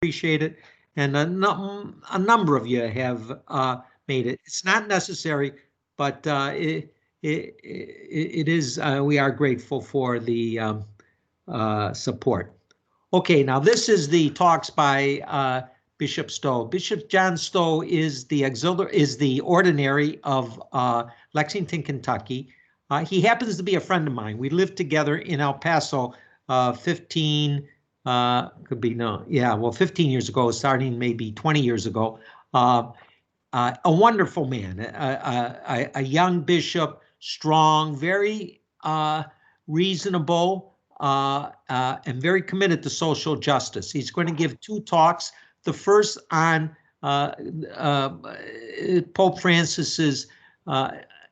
appreciate it, and a number of you have made it. It's not necessary, but it is. We are grateful for the support. Okay, now this is the talks by Bishop Stowe. Bishop John Stowe is the ordinary of Lexington, Kentucky. He happens to be a friend of mine. We lived together in El Paso 15 could be no, yeah, well, 15 years ago, starting maybe 20 years ago. A wonderful man, a young bishop, strong, very reasonable, and very committed to social justice. He's going to give 2 talks. The first on Pope Francis's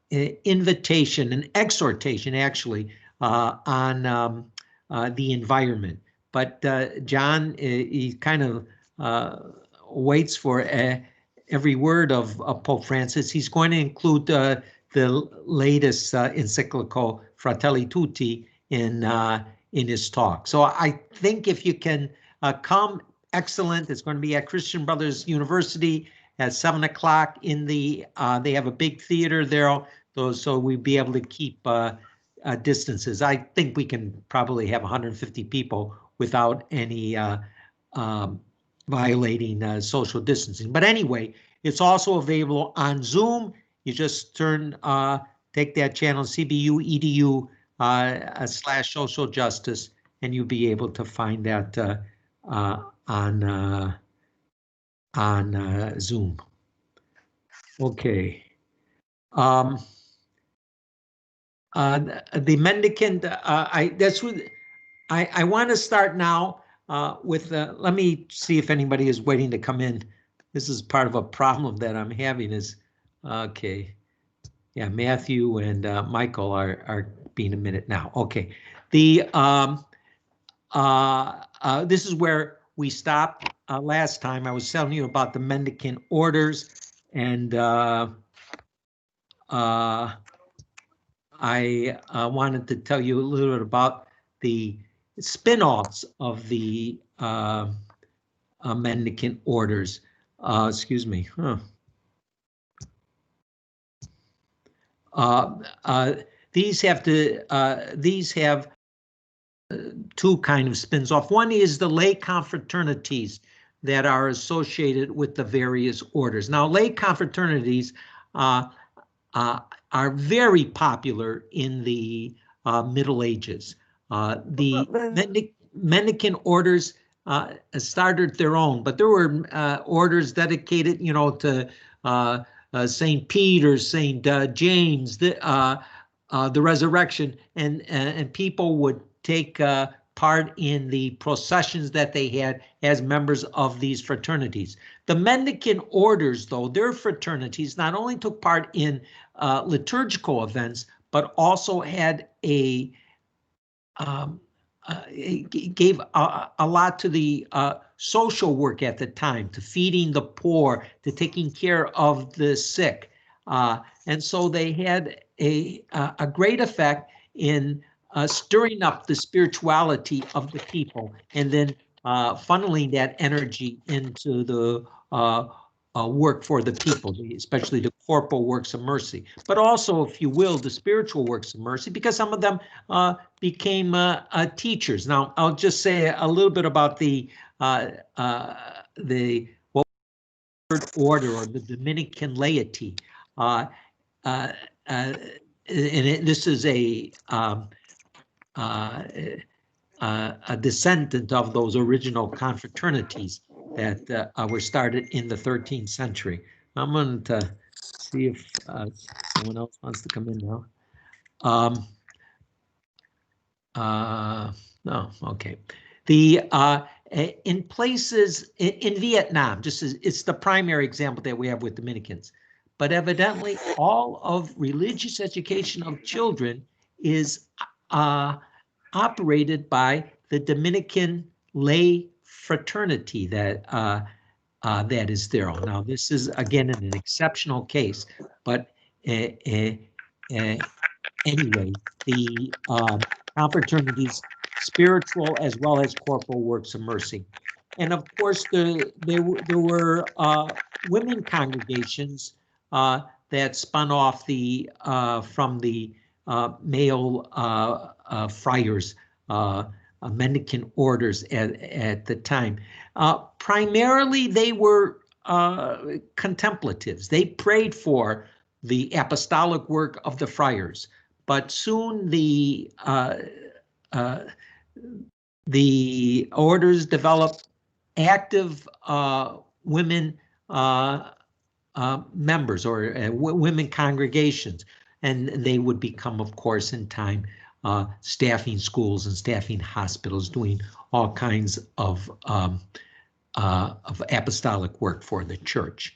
invitation and exhortation, actually, on the environment. But John, he kind of waits for every word of Pope Francis. He's going to include the latest encyclical Fratelli Tutti in his talk. So I think if you can come, excellent. It's going to be at Christian Brothers University at 7 o'clock in the, they have a big theater there, so we'll be able to keep distances. I think we can probably have 150 people without any violating social distancing. But anyway, it's also available on Zoom. You just take that channel, CBU EDU / social justice, and you'll be able to find that on Zoom. Okay. The mendicant, I want to start now with, let me see if anybody is waiting to come in. This is part of a problem that I'm having is, okay. Yeah, Matthew and Michael are being a minute now. Okay. The this is where we stopped last time. I was telling you about the mendicant orders, and I wanted to tell you a little bit about the spin-offs of the mendicant orders. Excuse me. These have 2 kind of spins off. One is the lay confraternities that are associated with the various orders. Now, lay confraternities are very popular in the Middle Ages. The mendicant orders started their own, but there were orders dedicated, to St. Peter, St. James, the resurrection, and people would take part in the processions that they had as members of these fraternities. The mendicant orders, though, their fraternities not only took part in liturgical events, but also had gave a lot to the social work at the time, to feeding the poor, to taking care of the sick. And so they had a great effect in stirring up the spirituality of the people, and then funneling that energy into the work for the people, especially the corporal works of mercy, but also, if you will, the spiritual works of mercy, because some of them became teachers. Now, I'll just say a little bit about the order, or the Dominican laity. This is a descendant of those original confraternities that were started in the 13th century. I'm going to see if someone else wants to come in now. No, okay. In places in Vietnam, it's the primary example that we have with Dominicans, but evidently all of religious education of children is operated by the Dominican lay fraternity that is there. Now, this is again an exceptional case, but anyway, the confraternities, spiritual as well as corporal works of mercy. and of course, there were women congregations that spun off from the male friars, mendicant orders at the time. Primarily, they were contemplatives. They prayed for the apostolic work of the friars, but soon the orders developed active women members or women congregations, and they would become, of course, in time, staffing schools and staffing hospitals, doing all kinds of apostolic work for the church.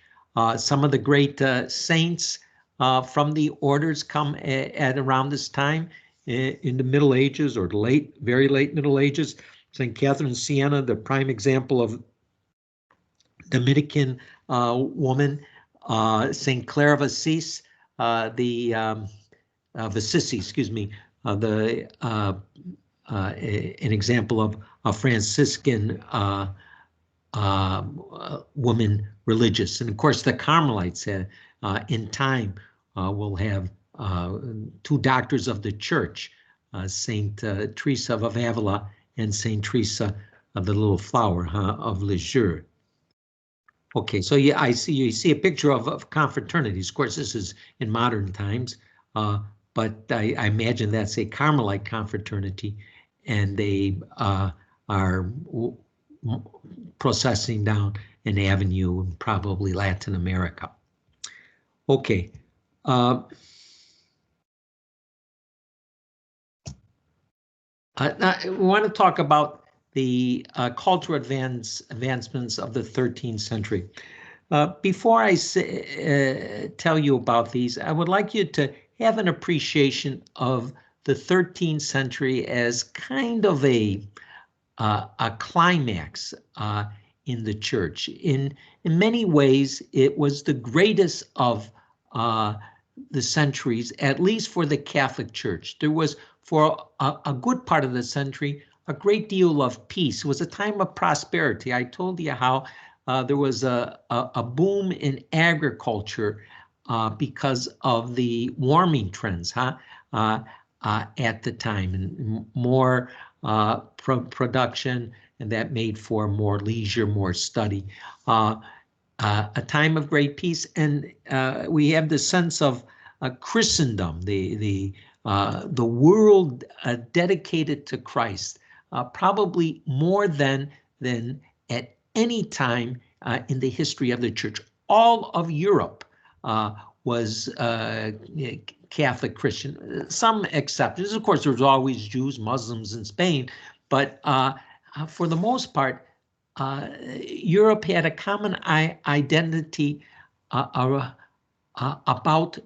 Some of the great saints from the orders come at around this time in the Middle Ages or very late Middle Ages. St. Catherine of Siena, the prime example of Dominican woman. St. Clare of Assisi, an example of a Franciscan woman religious. And of course, the Carmelites in time will have two doctors of the church, Saint Teresa of Avila and Saint Teresa of the Little Flower of Lisieux. Okay, so yeah, you see a picture of confraternities. Of course, this is in modern times, but I imagine that's a Carmelite confraternity, and they are processing down an avenue in probably Latin America. Okay. Now we want to talk about the cultural advancements of the 13th century. Before I tell you about these, I would like you to have an appreciation of the 13th century as kind of a climax in the church. In many ways, it was the greatest of the centuries, at least for the Catholic Church. There was, for a good part of the century, a great deal of peace. It was a time of prosperity. I told you how there was a boom in agriculture because of the warming trends at the time, and more production, and that made for more leisure, more study. A time of great peace, and we have the sense of Christendom, the world dedicated to Christ, probably more than at any time in the history of the church. All of Europe was Catholic Christian, some exceptions. Of course, there was always Jews, Muslims in Spain, but for the most part, Europe had a common identity about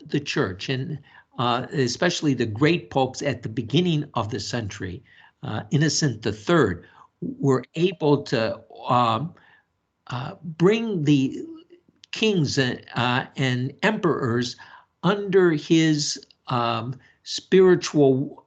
the church, and especially the great popes at the beginning of the century, Innocent III, were able to bring the kings and emperors under his spiritual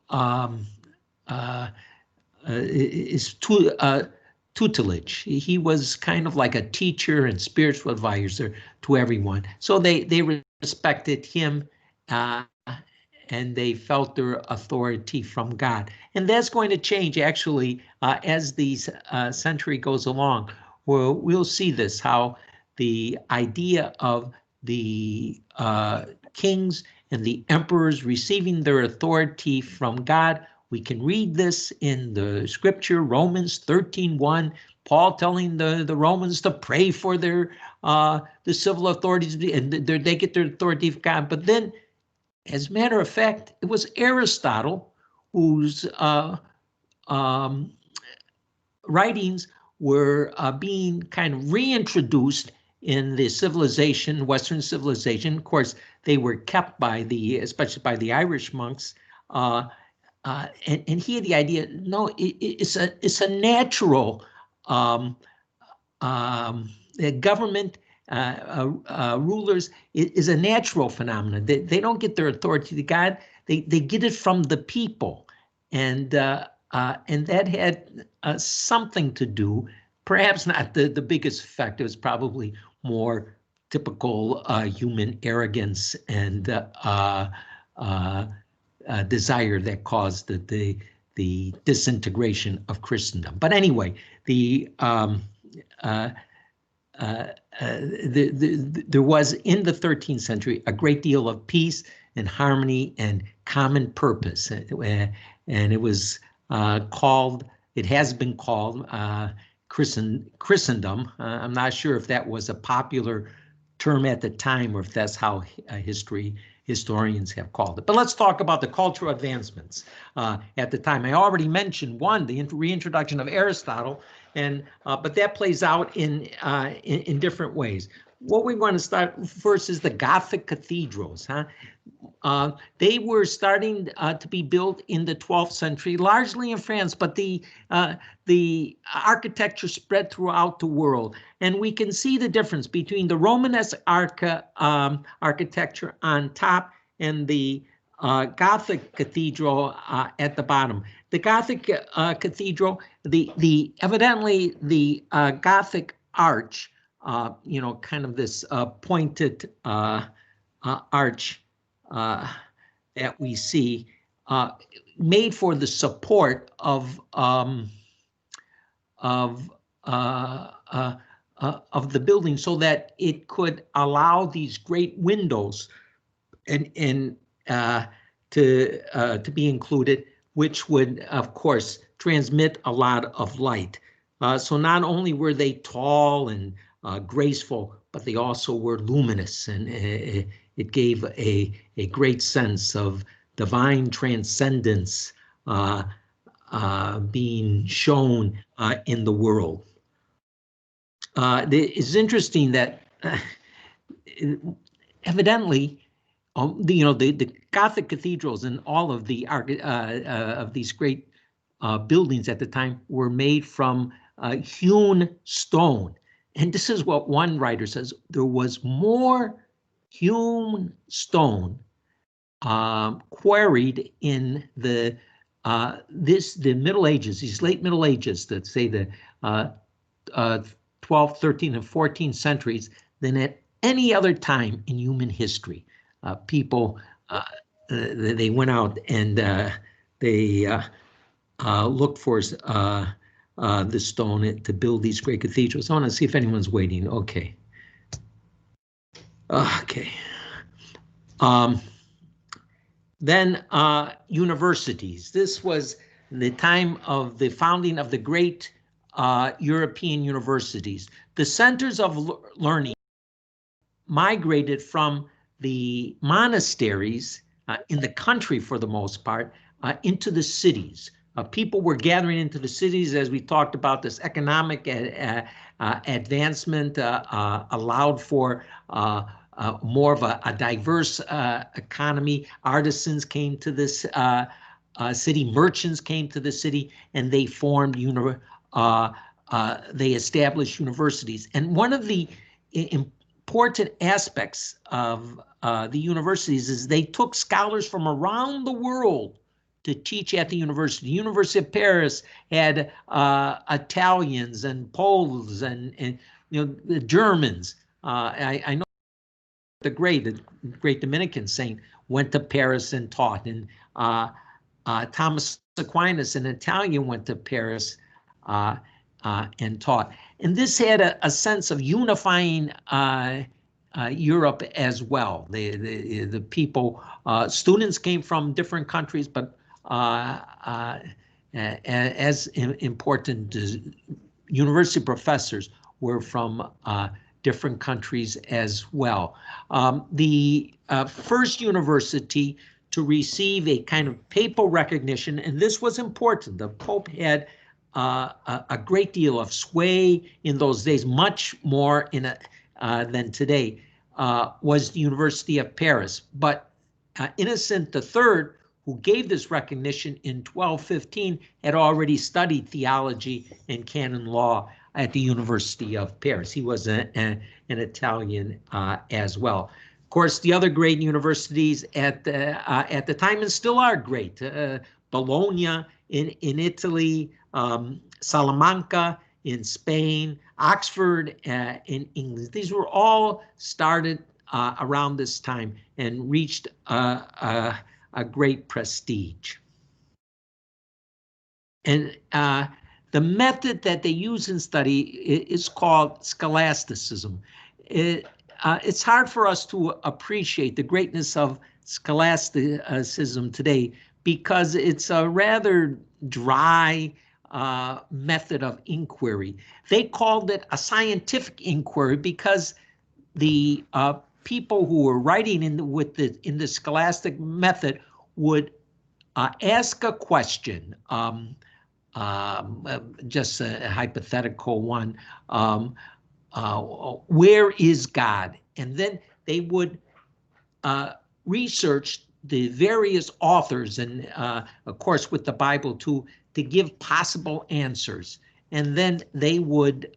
tutelage. He was kind of like a teacher and spiritual advisor to everyone. So they respected him and they felt their authority from God. And that's going to change actually as the century goes along. We'll see this, how the idea of the kings and the emperors receiving their authority from God. We can read this in the scripture, Romans 13:1, Paul telling the Romans to pray for their the civil authorities, and they get their authority from God. But then, as a matter of fact, it was Aristotle whose writings were being kind of reintroduced in the civilization, Western civilization. Of course, they were kept by especially by the Irish monks. And he had the idea, no, it's a natural government, rulers is a natural phenomenon. They don't get their authority to God; they get it from the people, and that had something to do perhaps not the biggest effect. It was probably more typical human arrogance and desire that caused the disintegration of Christendom. But anyway, there was in the 13th century a great deal of peace and harmony and common purpose, and it was called. It has been called Christendom. I'm not sure if that was a popular term at the time or if that's how historians have called it. But let's talk about the cultural advancements at the time. I already mentioned one, the reintroduction of Aristotle, and but that plays out in different ways. What we want to start first is the Gothic cathedrals. They were starting to be built in the 12th century, largely in France, but the architecture spread throughout the world. And we can see the difference between the Romanesque architecture on top and the Gothic cathedral at the bottom. The Gothic cathedral, evidently the Gothic arch, kind of this pointed arch that we see, made for the support of the building, so that it could allow these great windows and to be included, which would, of course, transmit a lot of light. So not only were they tall and graceful, but they also were luminous, and it gave a great sense of divine transcendence being shown in the world. It's interesting that evidently, the Gothic cathedrals and all of the of these great buildings at the time were made from hewn stone. And this is what one writer says: there was more hewn stone quarried in the Middle Ages, these late Middle Ages, that say the 12th, 13th, and 14th centuries, than at any other time in human history. People, they went out and they looked for the stone to build these great cathedrals. I want to see if anyone's waiting. Okay. Okay. Then universities. This was the time of the founding of the great European universities. The centers of learning migrated from the monasteries in the country, for the most part, into the cities. People were gathering into the cities, as we talked about. This economic advancement allowed for more of a diverse economy. Artisans came to this city, merchants came to the city, and they formed, they established universities. And one of the important aspects of the universities is they took scholars from around the world to teach at the university. The University of Paris had Italians and Poles and the Germans. I know the great Dominican saint went to Paris and taught, and Thomas Aquinas, an Italian, went to Paris and taught. And this had a sense of unifying Europe as well. The people, students came from different countries, but as important, university professors were from different countries as well. The first university to receive a kind of papal recognition, and this was important. The Pope had a great deal of sway in those days, much more than today, was the University of Paris. But Innocent III, who gave this recognition in 1215, had already studied theology and canon law at the University of Paris. He was an Italian as well. Of course, the other great universities at the time, and still are great, Bologna in Italy, Salamanca in Spain, Oxford in England. These were all started around this time and reached a great prestige. And the method that they use in study is called scholasticism. It's hard for us to appreciate the greatness of scholasticism today because it's a rather dry method of inquiry. They called it a scientific inquiry because the people who were writing in the scholastic method would ask a question, just a hypothetical one, where is God? And then they would research the various authors and of course with the Bible to give possible answers. And then they would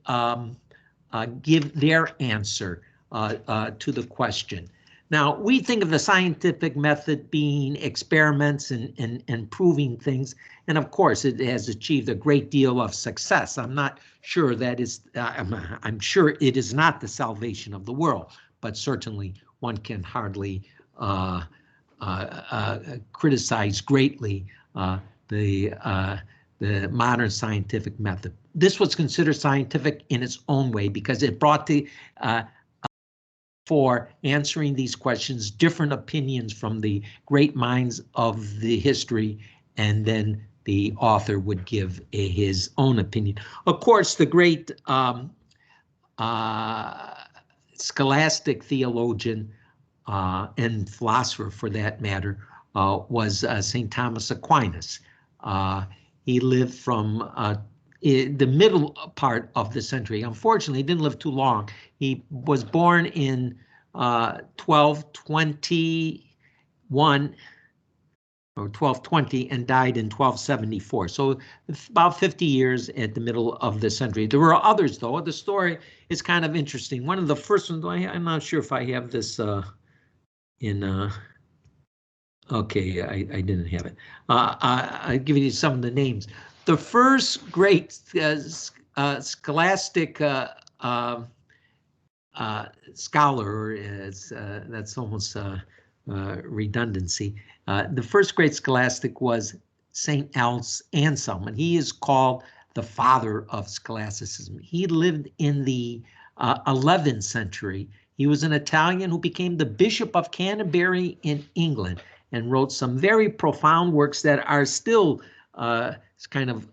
give their answer to the question. Now, we think of the scientific method being experiments and proving things, and of course it has achieved a great deal of success. I'm not sure that is, I'm sure it is not the salvation of the world, but certainly one can hardly criticize greatly the modern scientific method. This was considered scientific in its own way because it brought the for answering these questions, different opinions from the great minds of the history, and then the author would give his own opinion. Of course, the great scholastic theologian and philosopher, for that matter, was St. Thomas Aquinas. He lived from the middle part of the century. Unfortunately, he didn't live too long. He was born in 1221 or 1220 and died in 1274. So about 50 years at the middle of the century. There were others, though. The story is kind of interesting. One of the first ones, I'm not sure if I have this in okay, I didn't have it. I'll give you some of the names. The first great scholastic scholar, that's almost redundancy. The first great scholastic was St. Anselm, and he is called the father of scholasticism. He lived in the 11th century. He was an Italian who became the Bishop of Canterbury in England and wrote some very profound works that are still kind of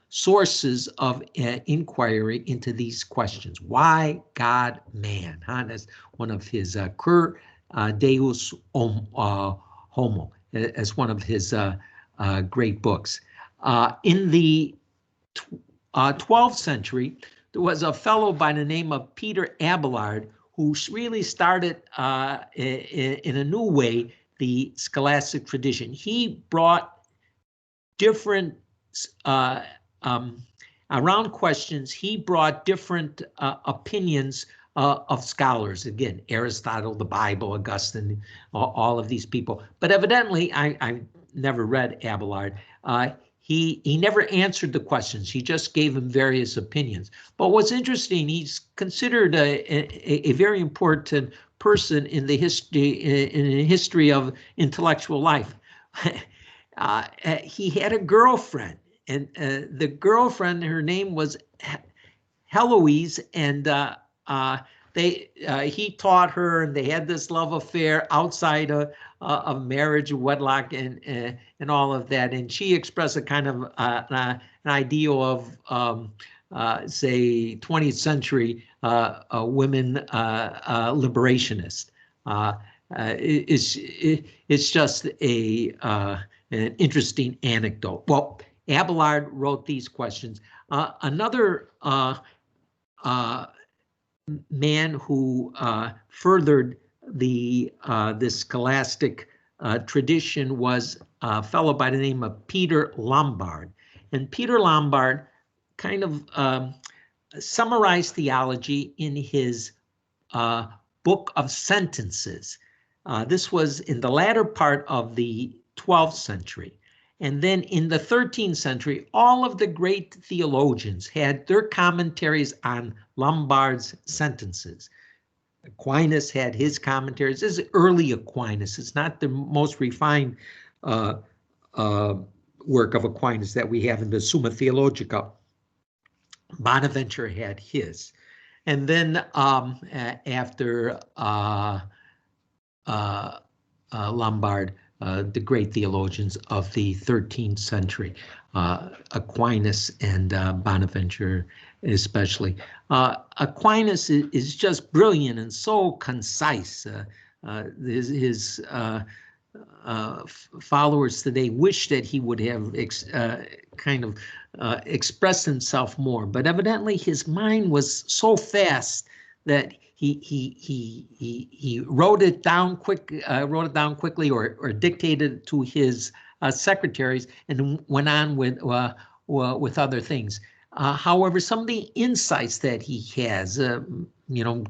sources of inquiry into these questions. Why God, man? That's one of his Cur Deus Homo, as one of his great books. In the 12th century, there was a fellow by the name of Peter Abelard who really started in a new way the scholastic tradition. He brought different around questions. He brought different opinions of scholars. Again, Aristotle, the Bible, Augustine, all of these people. But evidently, I never read Abelard. He never answered the questions. He just gave them various opinions. But what's interesting, he's considered a very important person in the history of intellectual life. He had a girlfriend, and the girlfriend, her name was Heloise, and he taught her, and they had this love affair outside of marriage, wedlock, and all of that. And she expressed a kind of an ideal of say 20th century women liberationist. It's just an interesting anecdote. Well, Abelard wrote these questions. Another man who furthered this scholastic tradition was a fellow by the name of Peter Lombard. And Peter Lombard kind of summarized theology in his book of sentences. This was in the latter part of the 12th century. And then in the 13th century, all of the great theologians had their commentaries on Lombard's sentences. Aquinas had his commentaries. This is early Aquinas. It's not the most refined work of Aquinas that we have in the Summa Theologica. Bonaventure had his. And then after Lombard, the great theologians of the 13th century, Aquinas and Bonaventure especially. Aquinas is just brilliant and so concise. His followers today wish that he would have expressed himself more, but evidently his mind was so fast that he wrote it down quickly or dictated it to his secretaries and went on with other things. However, some of the insights that he has,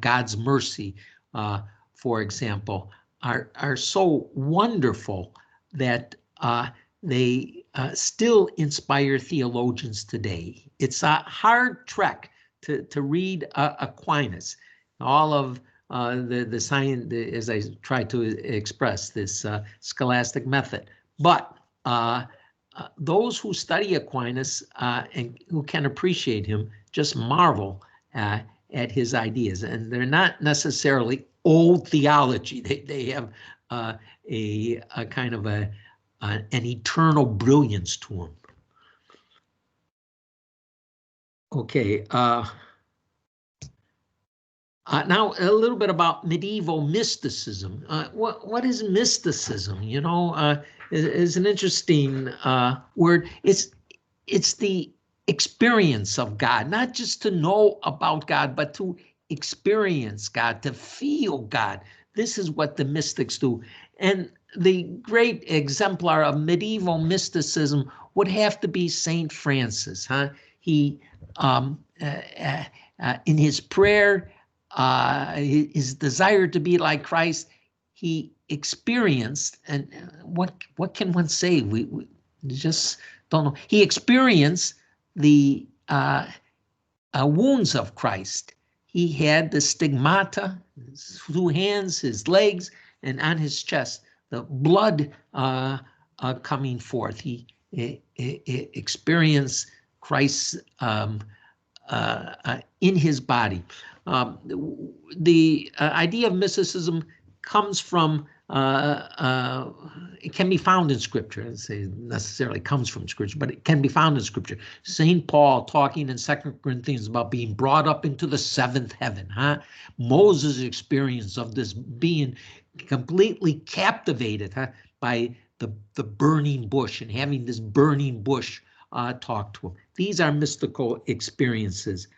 God's mercy, for example, are so wonderful that they still inspire theologians today. It's a hard trek to read Aquinas. All of the science, as I try to express, this scholastic method. But those who study Aquinas and who can appreciate him just marvel at his ideas. And they're not necessarily old theology. They have a kind of an eternal brilliance to them. Okay. Now a little bit about medieval mysticism. What is mysticism? Is an interesting word. It's the experience of God, not just to know about God, but to experience God, to feel God. This is what the mystics do. And the great exemplar of medieval mysticism would have to be Saint Francis. He, in his prayer, his desire to be like Christ, he experienced, and what can one say? We just don't know. He experienced the wounds of Christ. He had the stigmata, his 2 hands, his legs, and on his chest, the blood coming forth. He experienced Christ in his body. The idea of mysticism comes from, it can be found in Scripture. I don't say it necessarily comes from Scripture, but it can be found in Scripture. St. Paul talking in 2 Corinthians about being brought up into the 7th heaven. Moses' experience of this being completely captivated by the burning bush and having this burning bush talk to him. These are mystical experiences.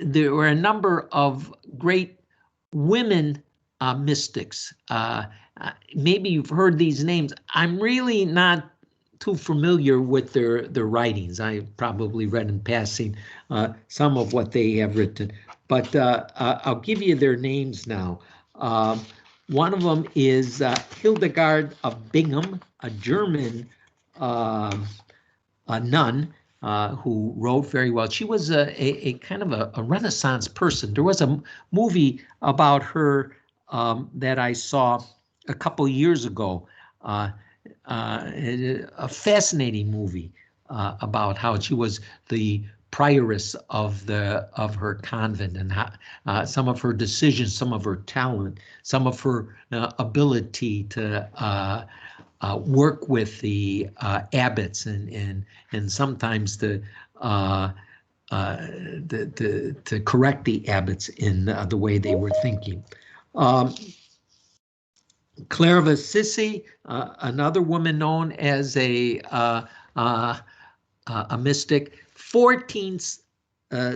There were a number of great women mystics. Maybe you've heard these names. I'm really not too familiar with their writings. I probably read in passing some of what they have written, but I'll give you their names now. One of them is Hildegard of Bingen, a German nun who wrote very well. She was a kind of a Renaissance person. There was a movie about her that I saw a couple years ago, a fascinating movie about how she was the prioress of her convent, and how, some of her decisions, some of her talent, some of her ability to work with the abbots and sometimes to correct the abbots in the way they were thinking. Clare of Assisi, another woman known as a mystic, 14th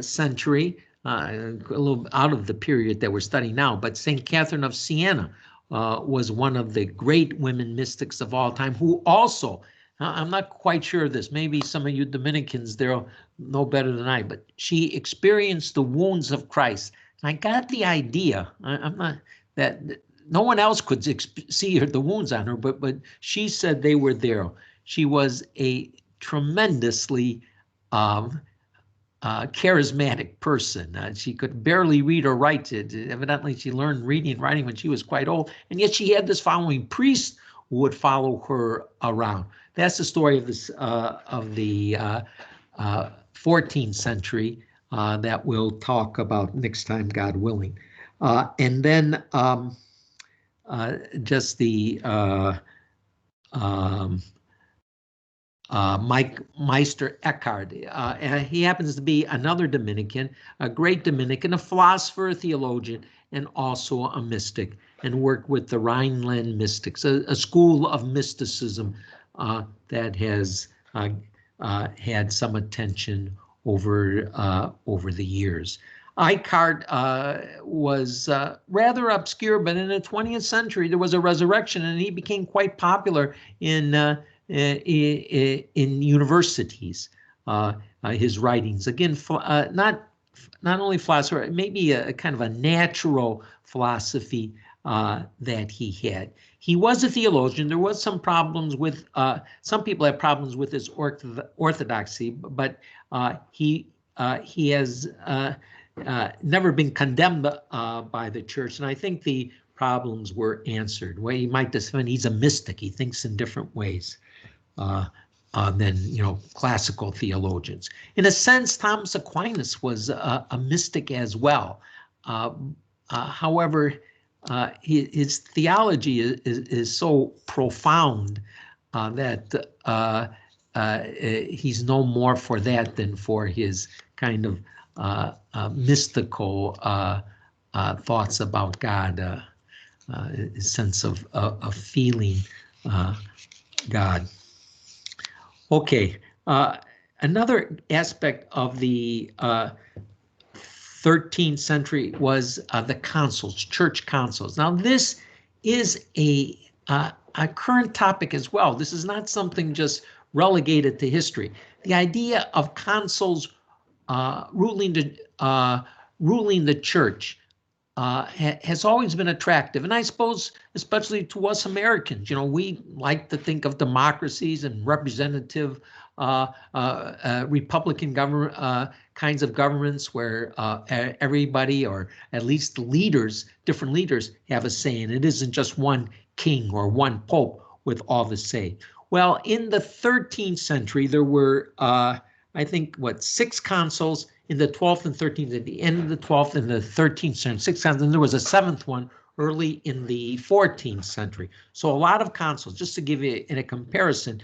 century, a little out of the period that we're studying now, but St. Catherine of Siena was one of the great women mystics of all time, who also, I'm not quite sure of this, maybe some of you Dominicans there know better than I, but she experienced the wounds of Christ. I got the idea, I'm not, that no one else could see the wounds on her, but she said they were there. She was a tremendously charismatic person. She could barely read or write. Evidently, she learned reading and writing when she was quite old, and yet she had this following. Priests who would follow her around. That's the story of this of the 14th century that we'll talk about next time, God willing. And then just the Mike Meister Eckhart. He happens to be another Dominican, a great Dominican, a philosopher, a theologian, and also a mystic, and worked with the Rhineland mystics, a school of mysticism that has had some attention over the years. Eckhart was rather obscure, but in the 20th century there was a resurrection, and he became quite popular in universities. His writings, again, not only philosopher, maybe a kind of a natural philosophy that he had. He was a theologian. There was some problems with, some people have problems with his orthodoxy, but he has never been condemned by the church, and I think the problems were answered. Well, you might defend he's a mystic. He thinks in different ways than classical theologians. In a sense, Thomas Aquinas was a mystic as well. However, his theology is so profound that he's no more for that than for his kind of mystical thoughts about God, his sense of feeling God. Okay, another aspect of the 13th century was the councils, church councils. Now, this is a current topic as well. This is not something just relegated to history. The idea of councils ruling the church has always been attractive, and I suppose especially to us Americans. We like to think of democracies and representative Republican government kinds of governments where everybody, or at least leaders, different leaders, have a say, and it isn't just one king or one pope with all the say. Well, in the 13th century, there were, I think, 6 consuls in the 12th and 13th, at the end of the 12th and the 13th century, 6 consuls, and there was a 7th one early in the 14th century. So a lot of consuls. Just to give you in a comparison,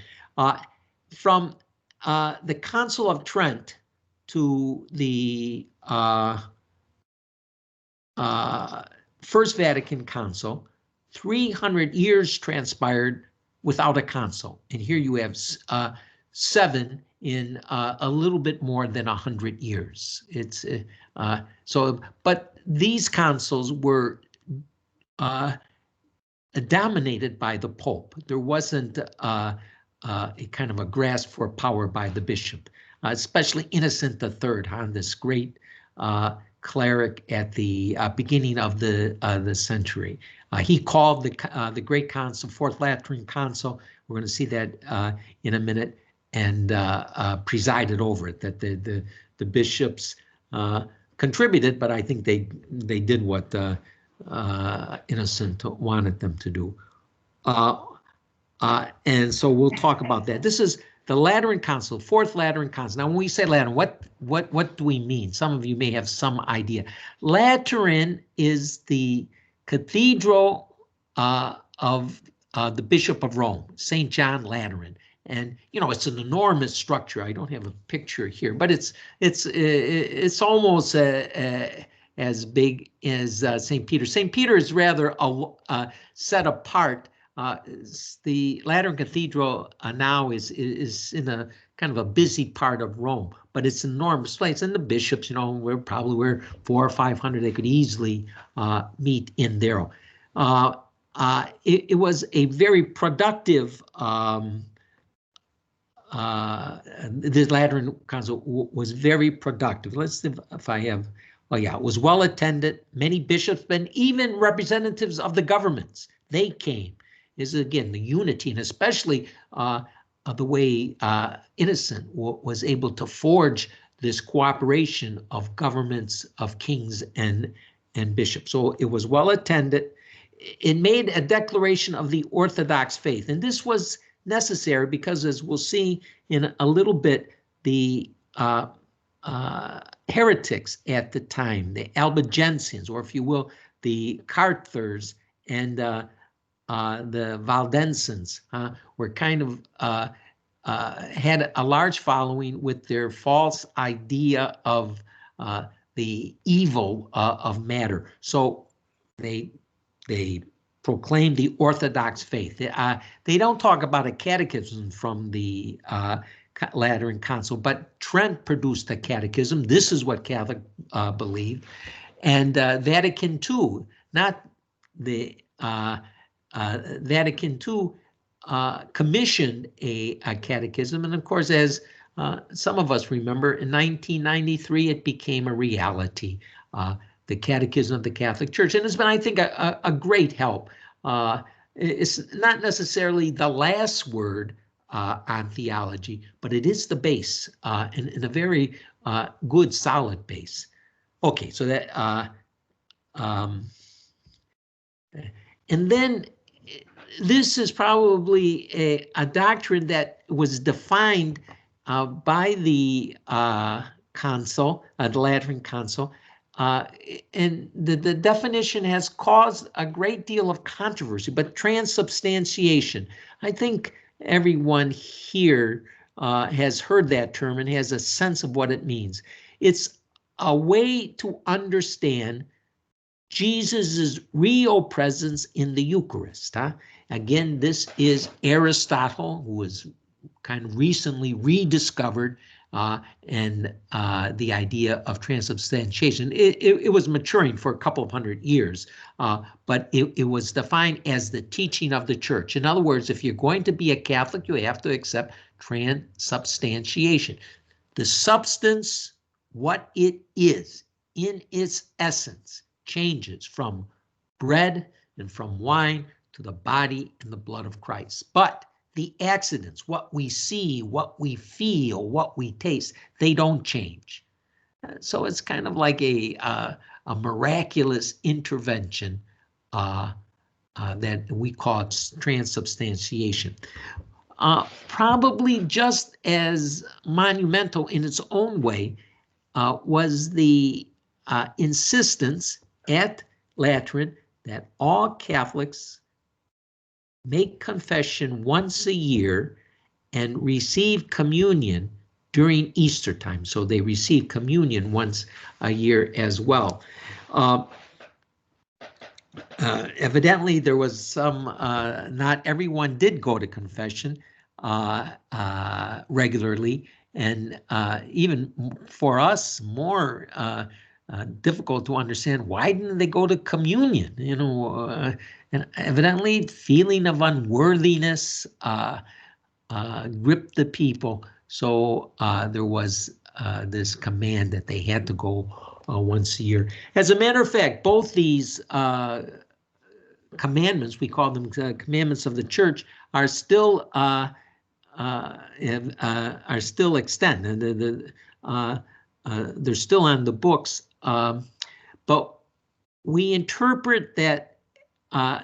from the Council of Trent to the First Vatican Council, 300 years transpired without a consul, and here you have 7 in a little bit more than 100 years. It's but these consuls were dominated by the Pope. There wasn't a kind of a grasp for power by the bishop, especially Innocent III, this great cleric at the beginning of the century. He called the Great Council, Fourth Lateran Council. We're going to see that in a minute, and presided over it. That the bishops contributed, but I think they did what Innocent wanted them to do. And so we'll talk about that. This is the Lateran Council, Fourth Lateran Council. Now, when we say Lateran, what do we mean? Some of you may have some idea. Lateran is the cathedral of the Bishop of Rome, St. John Lateran. And it's an enormous structure. I don't have a picture here, but it's almost as big as St. Peter. St. Peter is rather set apart. The Lateran Cathedral now is in a kind of a busy part of Rome, but it's an enormous place. And the bishops, we're 400 or 500. They could easily meet in there. It was a very productive. The Lateran Council was very productive. Let's see if I have Well, yeah, it was well attended. Many bishops and even representatives of the governments, they came. Is again the unity, and especially the way Innocent was able to forge this cooperation of governments, of kings and bishops. So it was well attended. It made a declaration of the Orthodox faith, and this was necessary because, as we'll see in a little bit, the heretics at the time, the Albigensians, or if you will, the Carthers and the Valdensians, were kind of had a large following with their false idea of the evil of matter. So they proclaim the Orthodox faith. They don't talk about a catechism from the Lateran Council, but Trent produced a catechism. This is what Catholic believed. And Vatican II, not the Vatican II, commissioned a catechism. And of course, as some of us remember, in 1993, it became a reality. The Catechism of the Catholic Church, and it's been, I think, a great help. It's not necessarily the last word on theology, but it is the base, and a very good, solid base. Okay, so that, and then this is probably a doctrine that was defined by the Council, the Lateran Council, and the definition has caused a great deal of controversy, but transubstantiation, I think everyone here has heard that term and has a sense of what it means. It's a way to understand Jesus's real presence in the Eucharist. Again, this is Aristotle, who was kind of recently rediscovered, and the idea of transubstantiation. It was maturing for a couple of hundred years, but it was defined as the teaching of the church. In other words, if you're going to be a Catholic, you have to accept transubstantiation. The substance, what it is in its essence, changes from bread and from wine to the body and the blood of Christ. But the accidents, what we see, what we feel, what we taste, they don't change. So it's kind of like a miraculous intervention that we call transubstantiation. Probably just as monumental in its own way was the insistence at Lateran that all Catholics make confession once a year and receive communion during Easter time. So they receive communion once a year as well. Evidently, there was some, not everyone did go to confession regularly, and even for us, more difficult to understand, why didn't they go to communion? You know, and evidently feeling of unworthiness gripped the people. So there was this command that they had to go once a year. As a matter of fact, both these commandments, we call them commandments of the church, are still extant, and they're still on the books. But we interpret that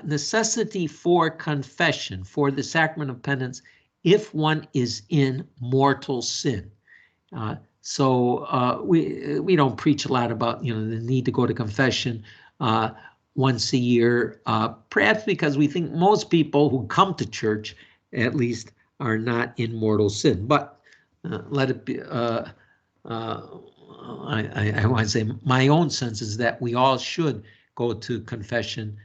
necessity for confession, for the sacrament of penance, if one is in mortal sin. So we don't preach a lot about, you know, the need to go to confession once a year, perhaps because we think most people who come to church, at least, are not in mortal sin. But let it be. I want to say my own sense is that we all should go to confession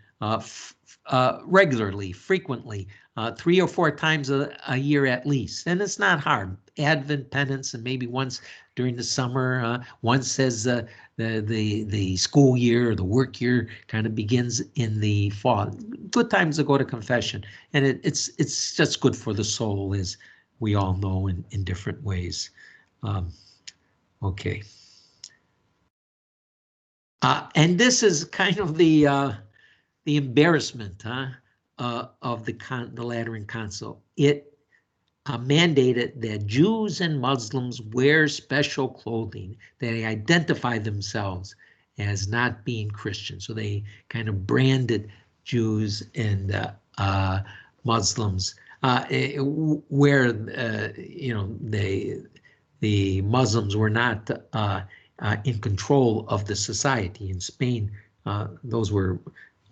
regularly, frequently, 3 or 4 times a year at least. And it's not hard. Advent penance, and maybe once during the summer. One says the school year or the work year kind of begins in the fall. Good times to go to confession, and it's just good for the soul, as we all know, in different ways. Okay. And this is kind of the embarrassment of the Lateran Council. It mandated that Jews and Muslims wear special clothing, that they identify themselves as not being Christian. So they kind of branded Jews and Muslims, where the Muslims were not in control of the society. In Spain, those were,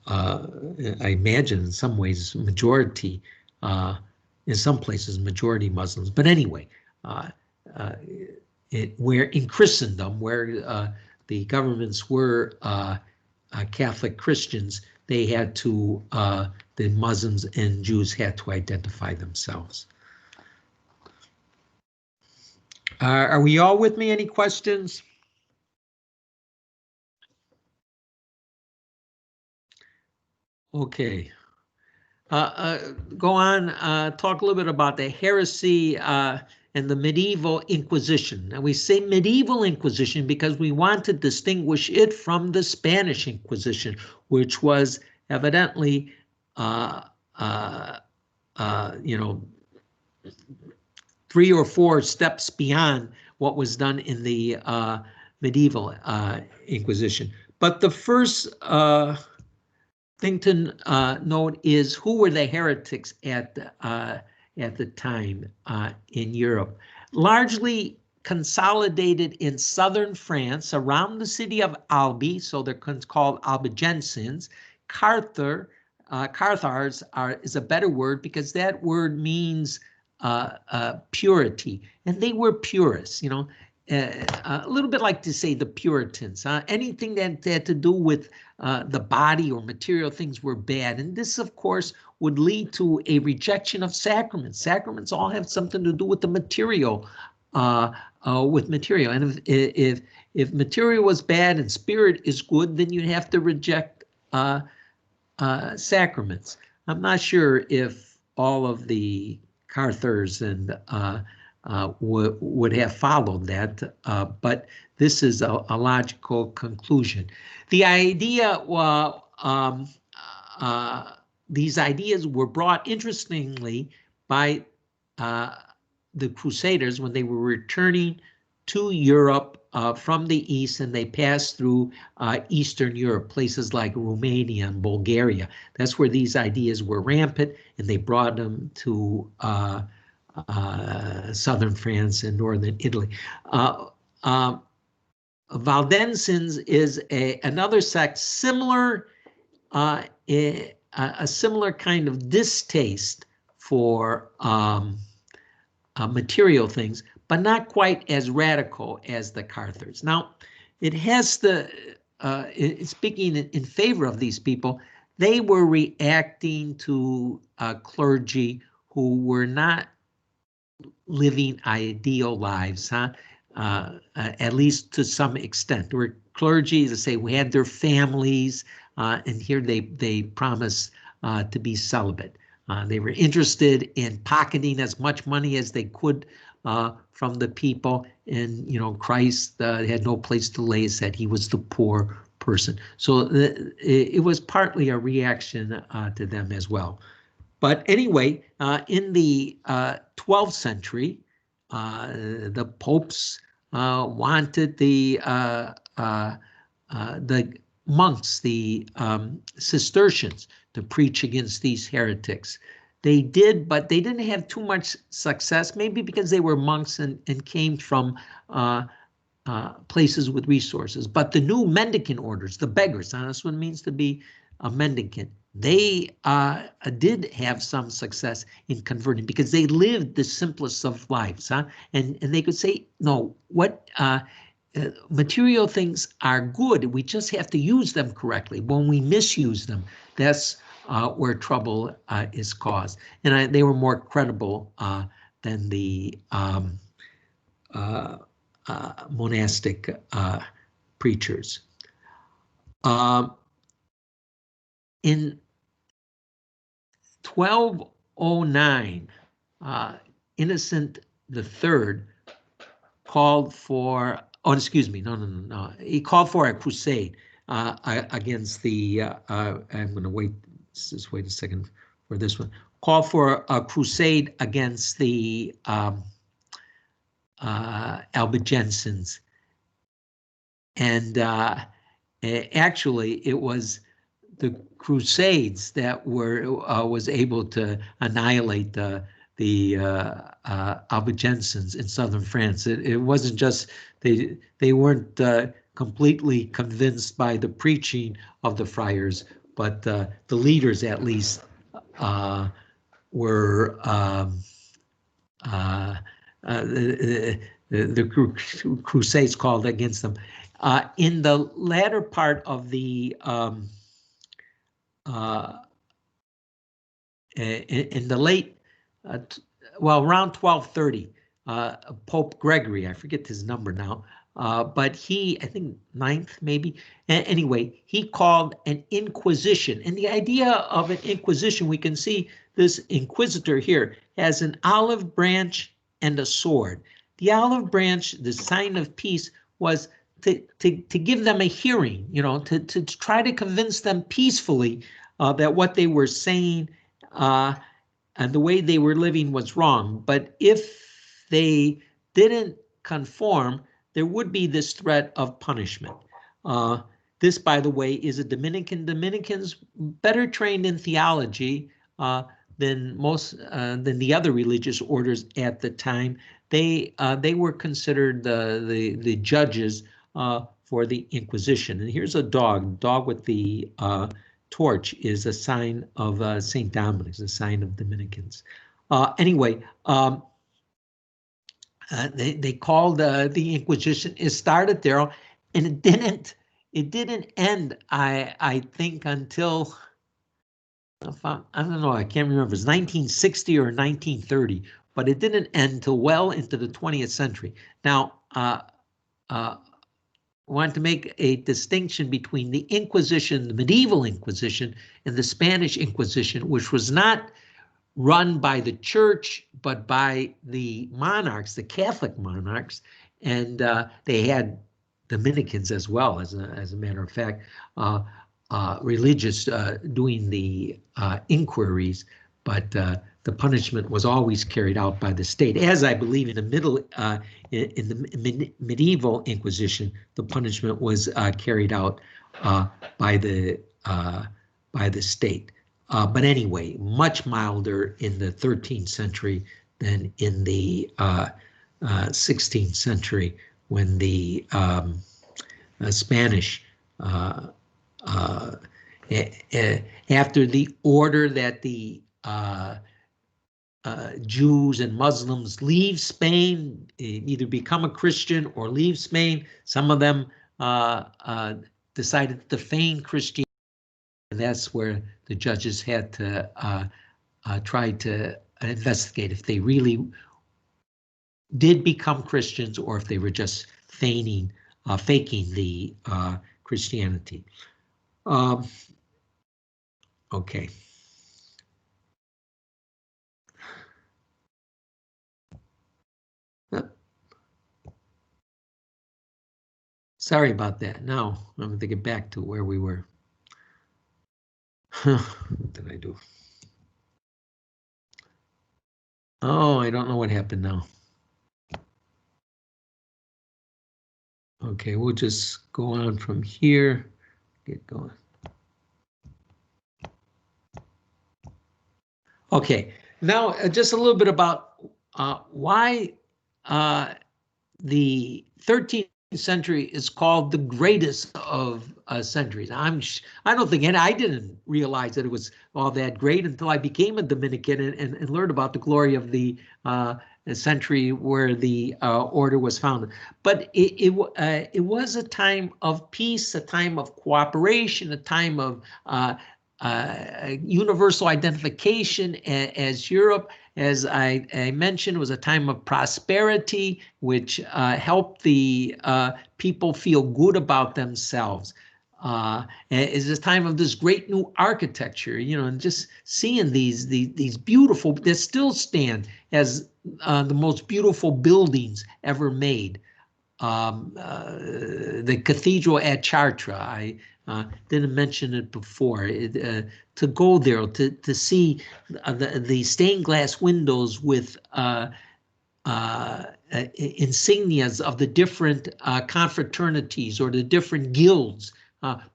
I imagine, in some ways, majority. In some places, majority Muslims. But anyway, where in Christendom, where the governments were Catholic Christians, they had to, the Muslims and Jews had to identify themselves. Are we all with me? Any questions? Okay. Go on, talk a little bit about the heresy and the medieval Inquisition. Now we say medieval Inquisition because we want to distinguish it from the Spanish Inquisition, which was evidently, 3 or 4 steps beyond what was done in the medieval Inquisition. But the first thing to note is who were the heretics at the time in Europe. Largely consolidated in southern France around the city of Albi, so they're called Albigensians. Cathars is a better word because that word means purity, and they were purists, a little bit like to say the Puritans. Anything that had to do with the body or material things were bad. And this, of course, would lead to a rejection of sacraments. Sacraments all have something to do with the material, with material. And if material was bad and spirit is good, then you have to reject sacraments. I'm not sure if all of the Cathars and would have followed that, but this is a logical conclusion. The idea, these ideas were brought, interestingly, by the Crusaders when they were returning to Europe from the east, and they passed through Eastern Europe, places like Romania and Bulgaria. That's where these ideas were rampant, and they brought them to southern France and northern Italy. Valdensians is another sect similar, a similar kind of distaste for material things, but not quite as radical as the Cathars. Now, it has the, speaking in favor of these people, they were reacting to clergy who were not living ideal lives, at least to some extent. There were clergy, as I say, who had their families, and here they promised to be celibate. They were interested in pocketing as much money as they could from the people, and Christ had no place to lay his head. He was the poor person. So it was partly a reaction to them as well. But anyway, in the 12th century, the popes wanted the monks, the Cistercians, to preach against these heretics. They did, but they didn't have too much success, maybe because they were monks and came from places with resources. But the new mendicant orders, the beggars, that's what it means to be a mendicant, they did have some success in converting because they lived the simplest of lives, and they could say, no, what material things are good, we just have to use them correctly. When we misuse them, that's where trouble is caused. And they were more credible than the monastic preachers. In 1209, Innocent III called for, he called for a crusade. against the. I'm going to wait. Just wait a second for this one. Call for a crusade against the Albigensians, and actually, it was the Crusades that was able to annihilate the Albigensians in southern France. It wasn't just they weren't completely convinced by the preaching of the friars, but the leaders at least were the Crusades called against them. In the latter part of the in the late, well, around 1230, Pope Gregory, I forget his number now, but he, I think 9th maybe, anyway, he called an inquisition. And the idea of an inquisition, we can see this inquisitor here has an olive branch and a sword. The olive branch, the sign of peace, was to give them a hearing, you know, to try to convince them peacefully that what they were saying and the way they were living was wrong. But if they didn't conform, there would be this threat of punishment. This, by the way, is a Dominican. Dominicans better trained in theology than the other religious orders at the time. They were considered the judges for the Inquisition. And here's a dog with the torch is a sign of St. Dominic's, a sign of Dominicans. Anyway, they called the Inquisition. It started there, and it didn't end. I think until I don't know. I can't remember. It's 1960 or 1930, but it didn't end until well into the 20th century. Now, want to make a distinction between the Inquisition, the medieval Inquisition, and the Spanish Inquisition, which was not run by the church, but by the monarchs, the Catholic monarchs, and they had Dominicans as well, as a matter of fact, religious doing the inquiries, but the punishment was always carried out by the state. As I believe in the medieval Inquisition, the punishment was carried out by the state. But anyway, much milder in the 13th century than in the 16th century, when the Spanish, after the order that the Jews and Muslims leave Spain, either become a Christian or leave Spain. Some of them decided to feign Christianity, and that's where the judges had to try to investigate if they really did become Christians or if they were just faking the Christianity. Okay. Sorry about that. Now I'm going to get back to where we were. What did I do? Oh, I don't know what happened now. Okay, we'll just go on from here. Get going. Okay, now just a little bit about why the 13th century is called the greatest of centuries. I don't think, and I didn't realize that it was all that great until I became a Dominican and learned about the glory of the century where the order was founded. But it was a time of peace, a time of cooperation, a time of universal identification as Europe. As I mentioned, was a time of prosperity, which helped the people feel good about themselves. It's a time of this great new architecture, you know, and just seeing these beautiful, that still stand as the most beautiful buildings ever made. the cathedral at Chartres. I didn't mention it before. To go there, to see the stained glass windows with insignias of the different confraternities or the different guilds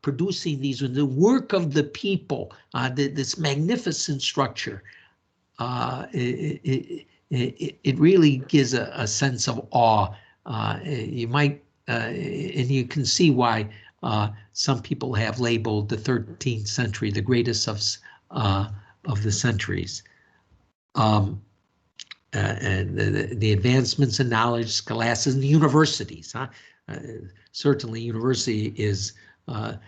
producing these, the work of the people, this magnificent structure. It really gives a sense of awe. You might, and you can see why some people have labeled the 13th century the greatest of the centuries. And the advancements in knowledge, scholasticism, universities. Certainly, university is what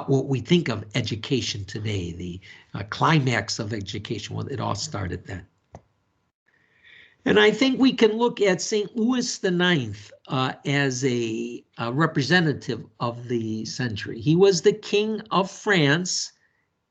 we think of education today, the climax of education. Well, it all started then. And I think we can look at St. Louis IX as a representative of the century. He was the king of France.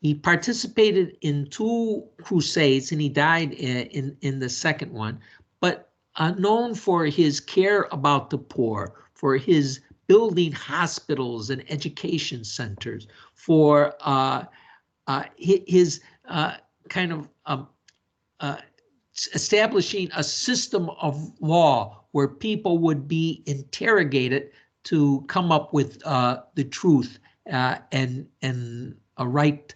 He participated in 2 crusades and he died in the second one, but known for his care about the poor, for his building hospitals and education centers, for his kind of establishing a system of law where people would be interrogated to come up with the truth and a right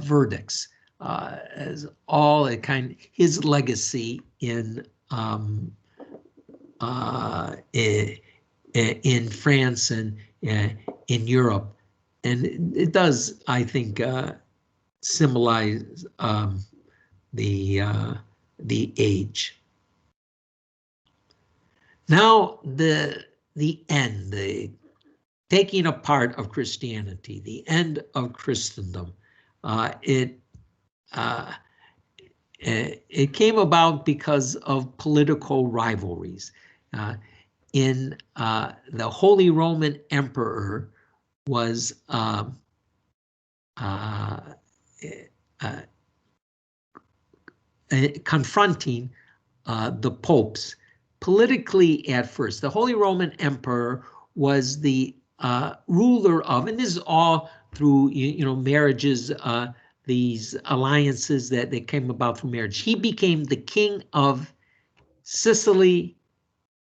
verdicts, as all a kind his legacy in France and in Europe, and it does, I think, symbolize the age. Now the end, the taking apart of Christianity, the end of Christendom. It came about because of political rivalries. The Holy Roman Emperor was confronting the popes politically at first. The Holy Roman Emperor was the ruler of, and this is all through marriages, these alliances that came about through marriage. He became the king of Sicily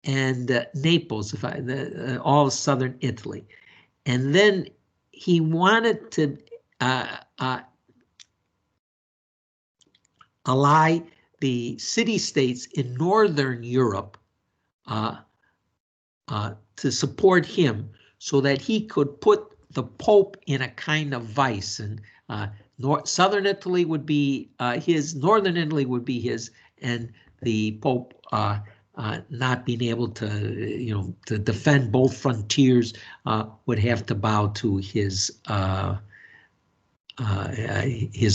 and Naples, all of southern Italy, and then he wanted to ally the city-states in northern Europe to support him, so that he could put the Pope in a kind of vice, and southern Italy would be his, northern Italy would be his, and the Pope not being able to, to defend both frontiers would have to bow to his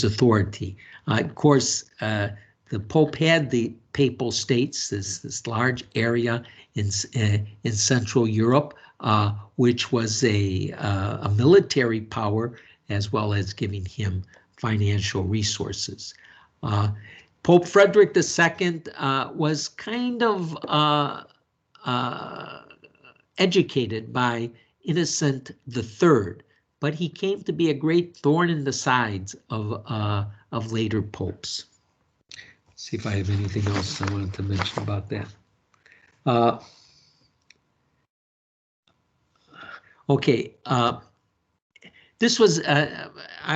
authority. Of course, the Pope had the Papal States, this large area in Central Europe, which was a military power, as well as giving him financial resources. Pope Frederick II was kind of educated by Innocent III, but he came to be a great thorn in the sides of later popes. Let's see if I have anything else I wanted to mention about that. Okay, this was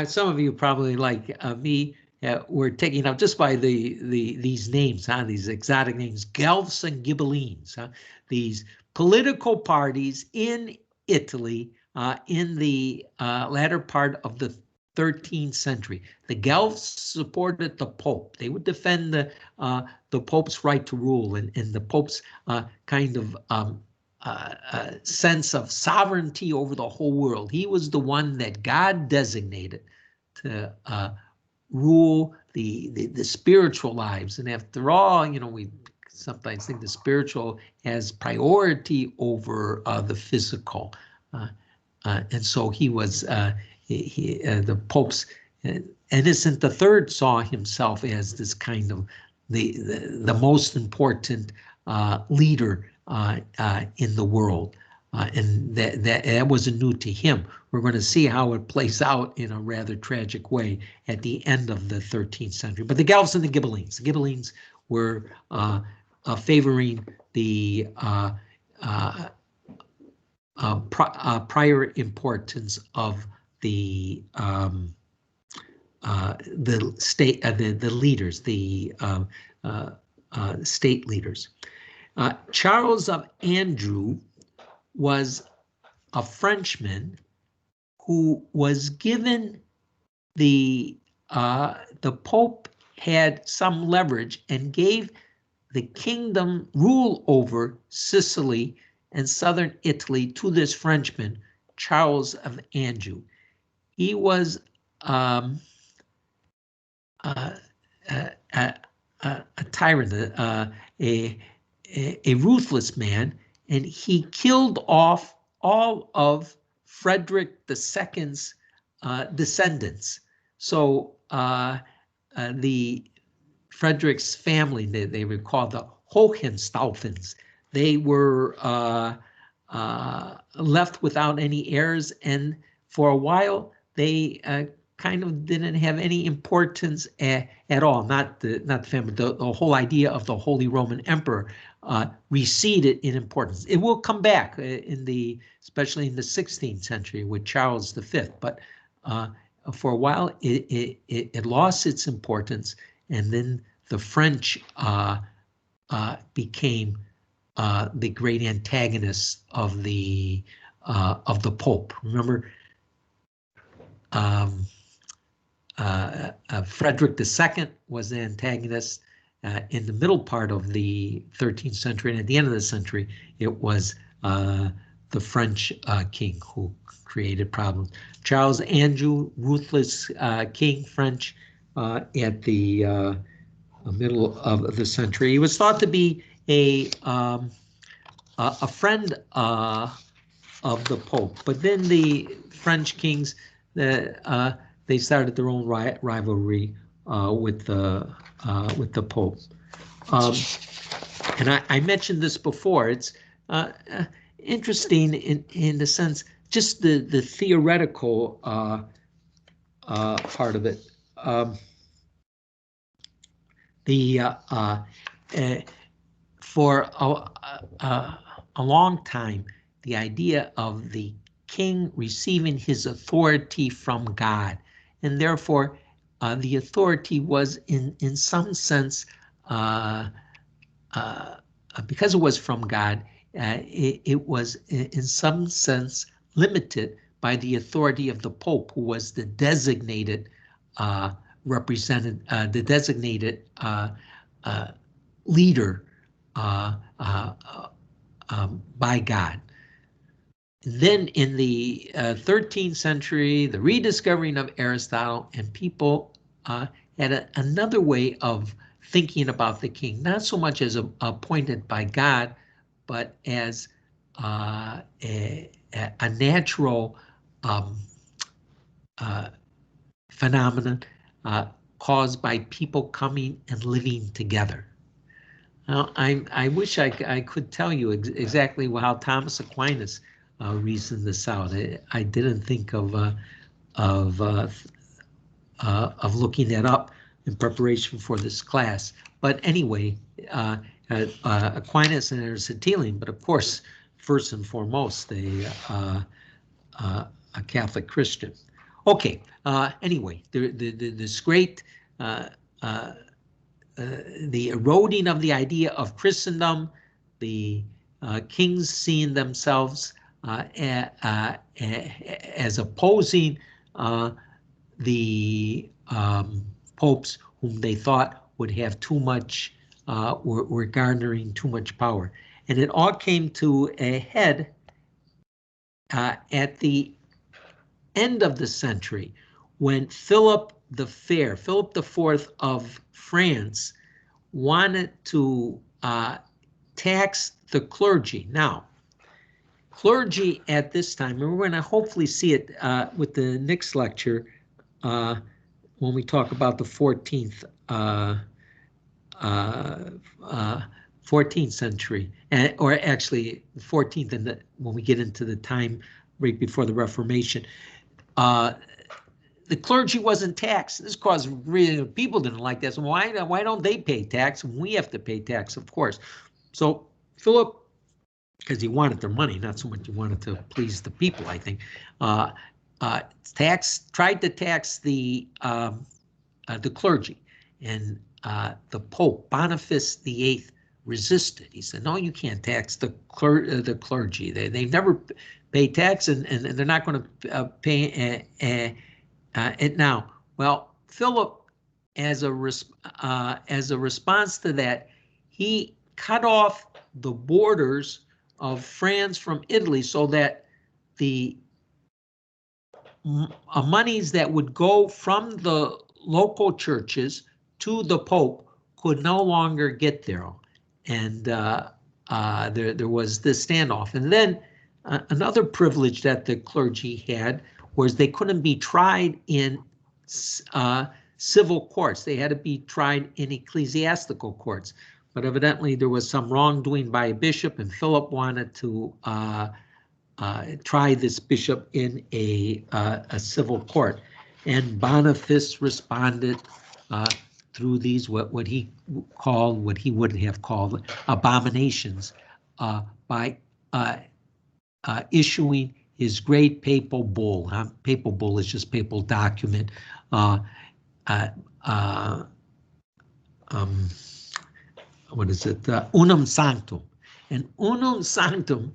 some of you probably like me were taken up just by these names, these exotic names, Guelphs and Ghibellines, these political parties in Italy in the latter part of the 13th century. The Guelphs supported the Pope. They would defend the Pope's right to rule and the Pope's kind of sense of sovereignty over the whole world. He was the one that God designated to rule the spiritual lives. And after all, we sometimes think the spiritual has priority over the physical. And so he was, the Pope's, Innocent III saw himself as this kind of the most important leader in the world. And that wasn't new to him. We're going to see how it plays out in a rather tragic way at the end of the 13th century. But the Guelphs and the Ghibellines were favoring the prior importance of the state, the leaders, the state leaders. Charles of Anjou was a Frenchman who was given the Pope had some leverage and gave the kingdom rule over Sicily and southern Italy to this Frenchman, Charles of Anjou. He was a tyrant, a ruthless man, and he killed off all of Frederick II's descendants. So the Frederick's family, they were called the Hohenstaufens. They were left without any heirs, and for a while they kind of didn't have any importance at all. Not the family. The whole idea of the Holy Roman Emperor receded in importance. It will come back especially in the 16th century with Charles V. But for a while, it lost its importance, and then the French became the great antagonists of the Pope. Remember, Frederick II was the antagonist in the middle part of the 13th century, and at the end of the century, it was the French king who created problems. Charles Anjou, ruthless king, French, at the middle of the century. He was thought to be a friend of the Pope, but then the French kings, they started their own rivalry with the Pope. And I mentioned this before. It's interesting in the sense, just the theoretical part of it. For a long time, the idea of the king receiving his authority from God, and therefore the authority was in some sense, because it was from God, it was in some sense limited by the authority of the Pope, who was the designated the designated leader by God. Then in the 13th century, the rediscovering of Aristotle, and people had another way of thinking about the king, not so much as appointed by God, but as a natural phenomenon caused by people coming and living together. Now, I wish I could tell you exactly how Thomas Aquinas reasoned this out. I didn't think of looking that up in preparation for this class. But anyway, Aquinas and Aristotelian, but of course, first and foremost, a Catholic Christian. Okay. Anyway, this great the eroding of the idea of Christendom, the kings seeing themselves as opposing the popes, whom they thought would have too much, were garnering too much power. And it all came to a head at the end of the century, when Philip the Fair, Philip IV of France, wanted to tax the clergy. Now, clergy at this time, and we're going to hopefully see it with the next lecture when we talk about the 14th 14th century, or actually 14th, and when we get into the time right before the Reformation, the clergy wasn't taxed. This caused really, people didn't like that. So why don't they pay tax? We have to pay tax, of course. So Philip, because he wanted their money, not so much he wanted to please the people, I think, tried to tax the clergy, and the Pope Boniface VIII resisted. He said, "No, you can't tax the clergy. They never pay tax, and they're not going to pay it now." Well, Philip, as a response to that, he cut off the borders of France from Italy so that the monies that would go from the local churches to the Pope could no longer get there. And there was this standoff. And then another privilege that the clergy had was they couldn't be tried in civil courts. They had to be tried in ecclesiastical courts. But evidently there was some wrongdoing by a bishop, and Philip wanted to try this bishop in a civil court. And Boniface responded through these what he wouldn't have called abominations by issuing his great papal bull. Papal bull is just papal document. What is it? Unum Sanctum. And Unum Sanctum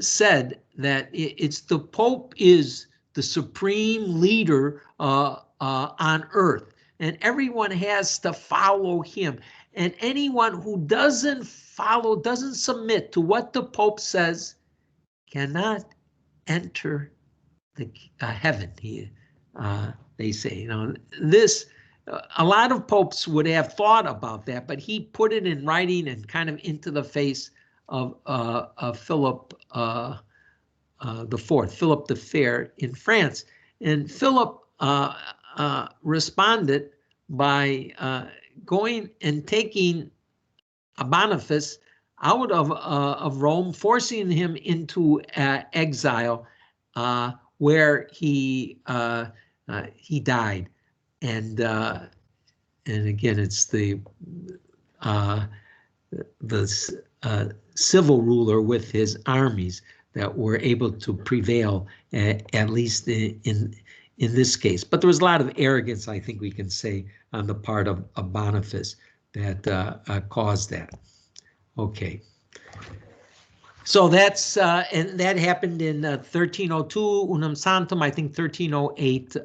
said that it's the Pope is the supreme leader on earth, and everyone has to follow him. And anyone who doesn't submit to what the Pope says, cannot enter the heaven. They say, this. A lot of popes would have thought about that, but he put it in writing and kind of into the face of Philip IV, Philip the Fair in France. And Philip responded by going and taking Boniface out of Rome, forcing him into exile, where he died. And again, it's the civil ruler with his armies that were able to prevail, at least in this case. But there was a lot of arrogance, I think we can say, on the part of Boniface that caused that. Okay. So that's and that happened in 1302, Unum Sanctum. I think 1308,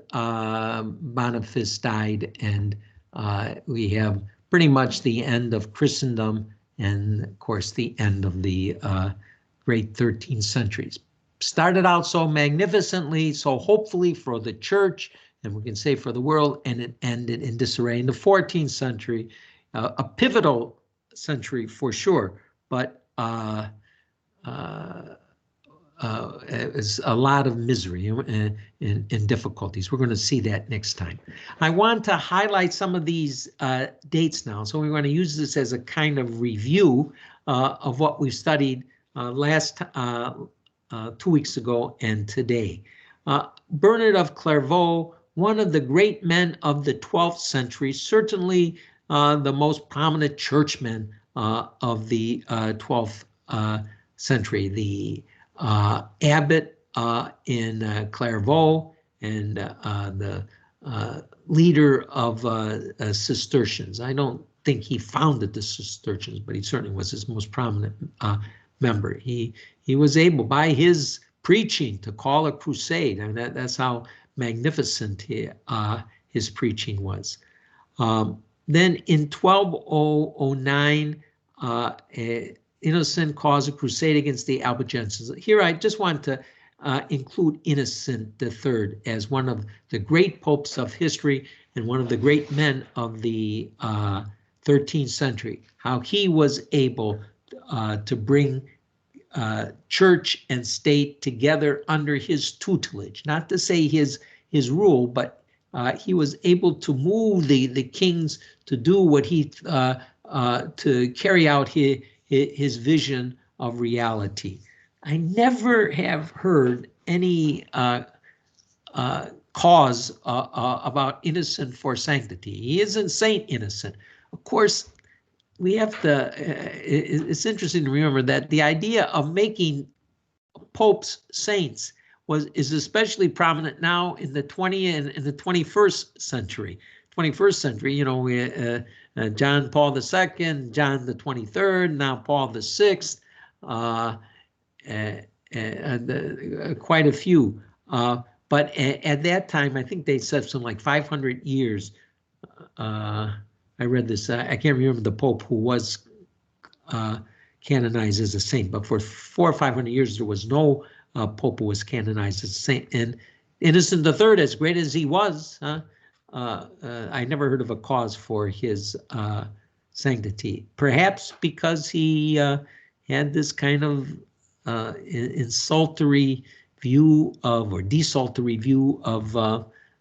Boniface died, and we have pretty much the end of Christendom, and of course the end of the great 13th centuries. Started out so magnificently, so hopefully for the church, and we can say for the world, and it ended in disarray in the 14th century, a pivotal century for sure, but it's a lot of misery and difficulties. We're going to see that next time. I want to highlight some of these dates now. So we want to use this as a kind of review of what we studied last 2 weeks ago and today. Bernard of Clairvaux, one of the great men of the 12th century, certainly the most prominent churchman of the 12th century, the abbot in Clairvaux, and the leader of Cistercians. I don't think he founded the Cistercians, but he certainly was his most prominent member. He was able, by his preaching, to call a crusade, and that's how magnificent his preaching was. Then in 1209, Innocent caused a crusade against the Albigenses. Here I just want to include Innocent III as one of the great popes of history and one of the great men of the 13th century, how he was able to bring church and state together under his tutelage. Not to say his rule, but he was able to move the kings to do what he to carry out his vision of reality. I never have heard any cause about Innocent for sanctity. He isn't Saint Innocent. Of course, we have to, it's interesting to remember that the idea of making popes saints is especially prominent now in the 20th and in the 21st century. 21st century, you know, John Paul II, John the 23rd, now Paul the 6th, quite a few. But at that time, I think they said something like 500 years. I read this, I can't remember the Pope who was canonized as a saint, but for 400 or 500 years, there was no Pope who was canonized as a saint. And Innocent III, as great as he was, I never heard of a cause for his sanctity. Perhaps because he had this kind of insultory view of, or desultory view of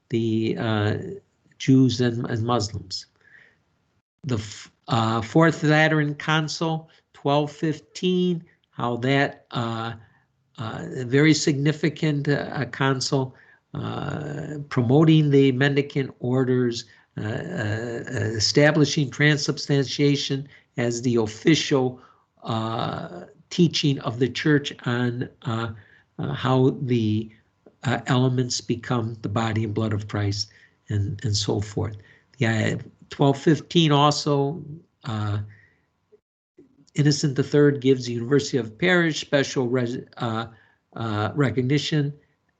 the Jews and Muslims. The Fourth Lateran Council, 1215, how that very significant council promoting the mendicant orders, establishing transubstantiation as the official teaching of the church on how the elements become the body and blood of Christ, and so forth. Yeah, 1215 also, Innocent III gives the University of Paris special recognition,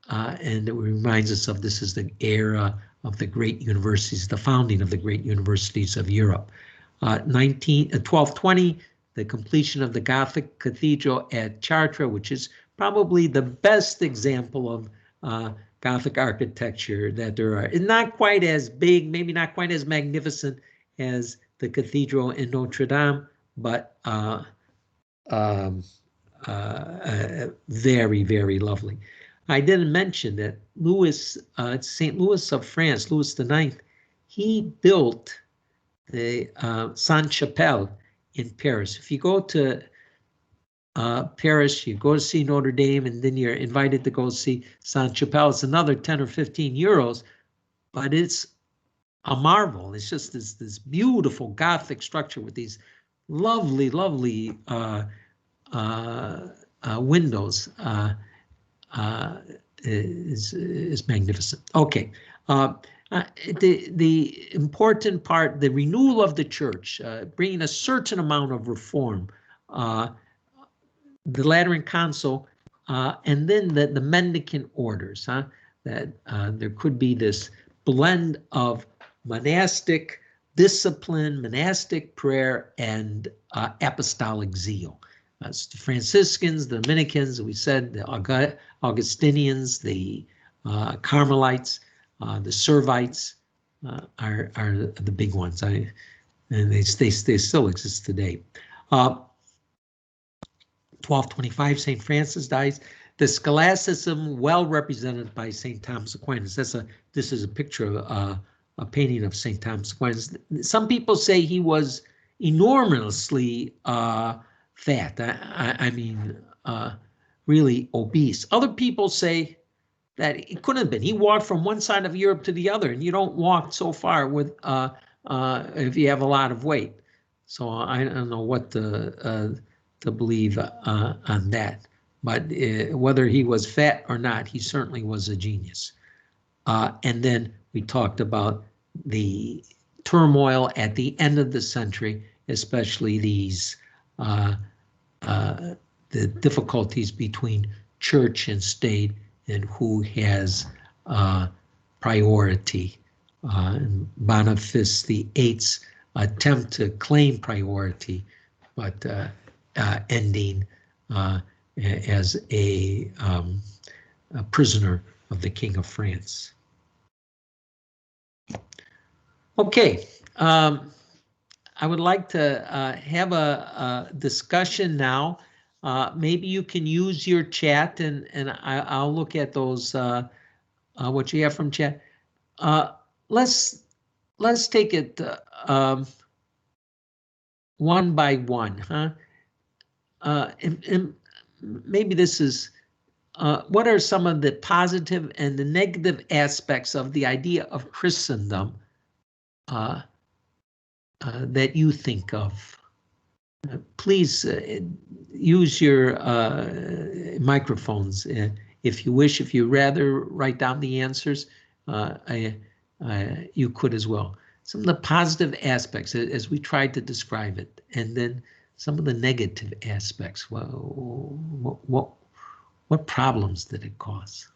and it reminds us of this is the era of the great universities, the founding of the great universities of Europe. 1220, the completion of the Gothic cathedral at Chartres, which is probably the best example of Gothic architecture that there are. It's not quite as big, maybe not quite as magnificent as the cathedral in Notre Dame, but very, very lovely. I didn't mention that St. Louis of France, Louis IX, he built the Sainte-Chapelle in Paris. If you go to Paris, you go to see Notre Dame, and then you're invited to go see Sainte-Chapelle. It's another 10 or 15 euros, but it's a marvel. It's just this beautiful Gothic structure with these lovely, lovely windows. Is magnificent. Okay, the important part, the renewal of the church, bringing a certain amount of reform, the Lateran Council, and then the mendicant orders, that there could be this blend of monastic discipline, monastic prayer, and apostolic zeal. It's the Franciscans, the Dominicans, we said, the Augustinians, the Carmelites, the Servites are the big ones, and they still exist today. 1225, St. Francis dies. The scholasticism, well represented by St. Thomas Aquinas. This is a picture of a painting of St. Thomas Aquinas. Some people say he was enormously fat. I mean, really obese. Other people say that it couldn't have been. He walked from one side of Europe to the other, and you don't walk so far with if you have a lot of weight. So I don't know what to believe on that. But whether he was fat or not, he certainly was a genius. And then we talked about the turmoil at the end of the century, especially these the difficulties between church and state and who has priority. Boniface VIII's attempt to claim priority, but ending as a prisoner of the King of France. Okay, I would like to have a discussion now. Maybe you can use your chat, and I'll look at those, what you have from chat. Let's take it one by one, huh? And maybe this is, what are some of the positive and the negative aspects of the idea of Christendom that you think of? Please use your microphones if you wish. If you rather write down the answers, you could as well. Some of the positive aspects as we tried to describe it, and then some of the negative aspects. Well, what problems did it cause?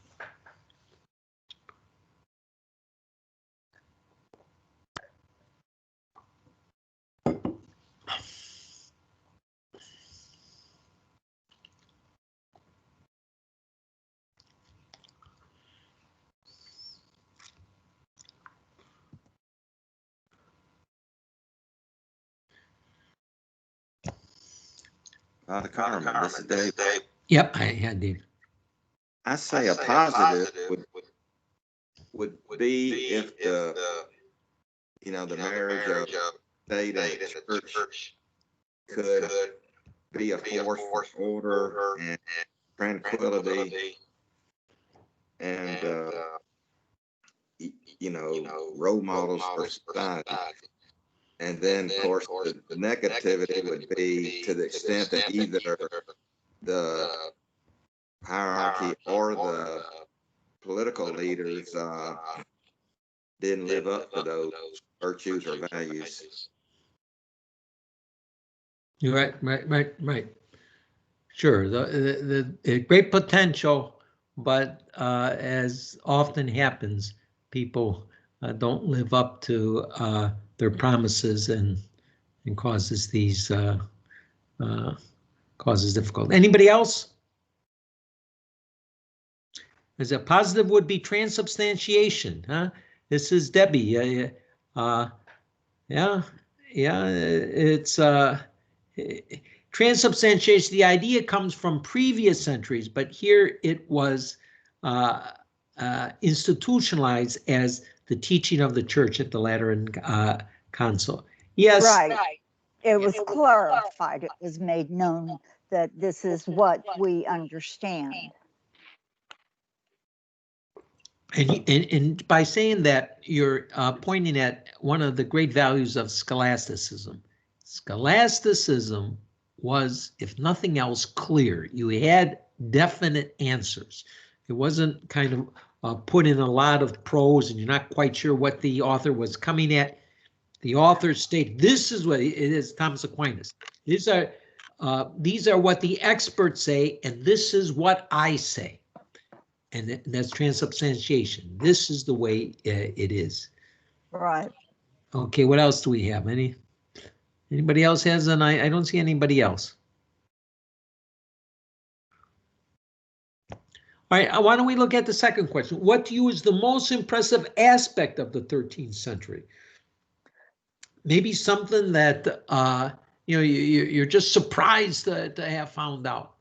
Carmen, this is Dave. Yep, I had Dave. I say a positive would be if the marriage of state and church could be a force for order and tranquility and role models for society. And then, of course, the negativity would be to the extent that either the hierarchy or the political leaders didn't live up to those virtues or values. You're right. Sure, the great potential, but as often happens, people don't live up to their promises and causes these causes difficulty. Anybody else? As a positive would be transubstantiation, huh? This is Debbie. Yeah, it's transubstantiation. The idea comes from previous centuries, but here it was institutionalized as the teaching of the church at the Lateran Council. Yes. Right. It was clarified. It was made known that this is what we understand. And by saying that, you're pointing at one of the great values of scholasticism. Scholasticism was, if nothing else, clear. You had definite answers. It wasn't kind of put in a lot of prose and you're not quite sure what the author was coming at. The author stated, this is what it is, Thomas Aquinas. These are what the experts say, and this is what I say. And that's transubstantiation. This is the way it is. Right. Okay, what else do we have? Anybody else has an? I don't see anybody else. All right, why don't we look at the second question? What to you is the most impressive aspect of the 13th century? Maybe something that you're just surprised to have found out.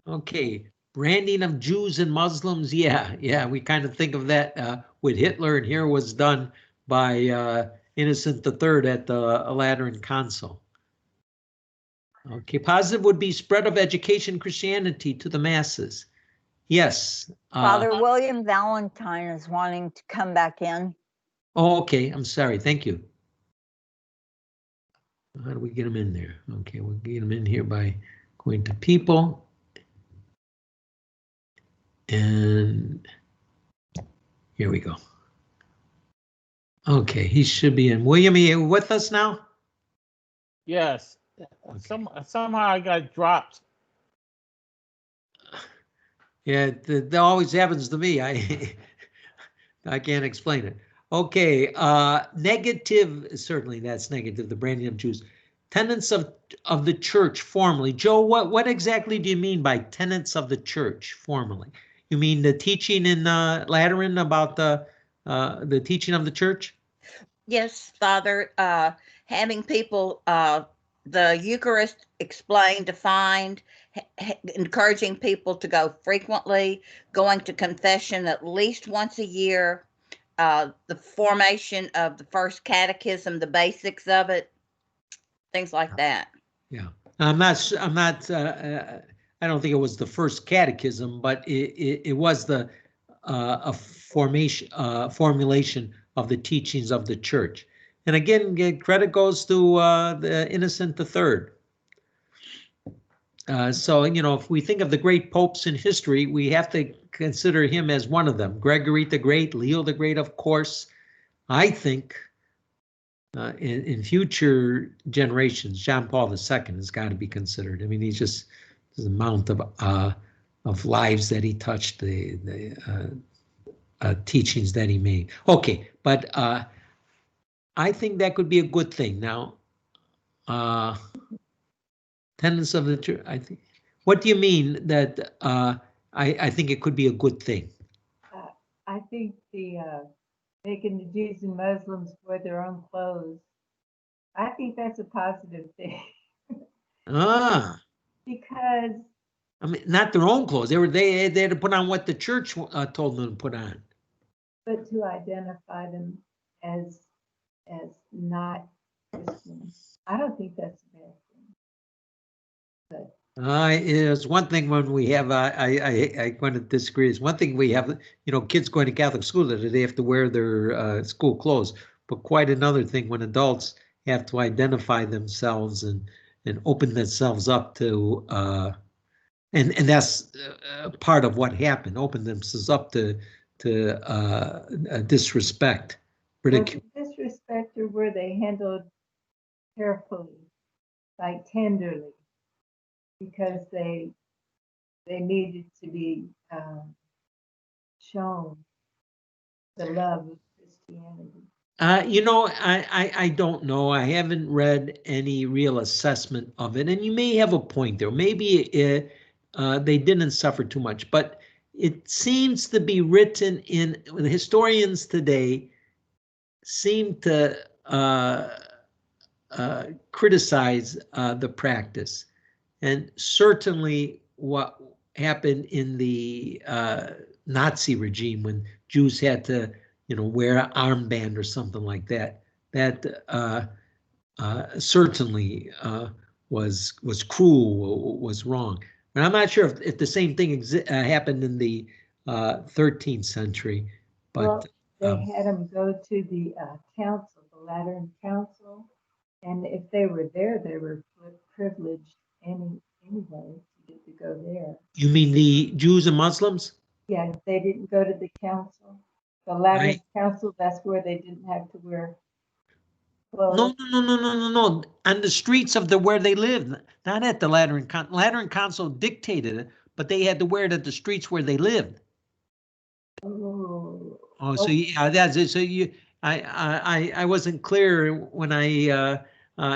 Okay, branding of Jews and Muslims. Yeah, we kind of think of that with Hitler, and here was done by Innocent III at the Lateran Council. Okay, positive would be spread of education Christianity to the masses. Yes. Father William Valentine is wanting to come back in. Oh, okay, I'm sorry, thank you. How do we get him in there? Okay, we'll get him in here by going to people. And here we go. Okay, he should be in. William, are you with us now? Yes. Okay. Somehow I got dropped. Yeah, that always happens to me. I can't explain it. Okay, negative, certainly that's negative, the branding of Jews. Tenets of the church formally. Joe, what exactly do you mean by tenets of the church formally? You mean the teaching in Lateran about the teaching of the church? Yes, Father, having people the Eucharist explained, defined, encouraging people to go frequently, going to confession at least once a year, the formation of the first catechism, the basics of it, things like that. Yeah, I'm not, I don't think it was the first catechism, but it was the a formulation of the teachings of the church. And again, credit goes to the Innocent III. So, if we think of the great popes in history, we have to consider him as one of them. Gregory the Great, Leo the Great, of course. I think in future generations, John Paul II has got to be considered. I mean, he's just the amount of lives that he touched, the teachings that he made. Okay, but I think that could be a good thing. Now, tenets of the church. I think. What do you mean that I think it could be a good thing? I think making the Jews and Muslims wear their own clothes, I think that's a positive thing. Because I mean, not their own clothes. They had to put on what the church told them to put on. But to identify them as not Christian, I don't think that's a bad thing. But It's one thing when we have, I'm going to disagree. It's one thing we have, kids going to Catholic school that they have to wear their school clothes, but quite another thing when adults have to identify themselves and open themselves up to, and that's part of what happened, open themselves up to disrespect, ridicule. Disrespect or were they handled carefully, like tenderly, because they needed to be shown the love of Christianity. I don't know. I haven't read any real assessment of it, and you may have a point there. Maybe they didn't suffer too much, but it seems to be written in, the historians today seem to criticize the practice, and certainly what happened in the Nazi regime when Jews had to, wear an armband or something like that. That certainly was cruel, was wrong. And I'm not sure if the same thing happened in the 13th century, but well, they had them go to the council, the Lateran Council, and if they were there, they were privileged anyway to get to go there. You mean the Jews and Muslims? Yeah, if they didn't go to the council, the Lateran Council, that's where they didn't have to wear clothes. No. On the streets of where they lived, not at the Lateran Council. Lateran Council dictated it, but they had to wear it at the streets where they lived. Oh, so yeah, that's it. So I wasn't clear when I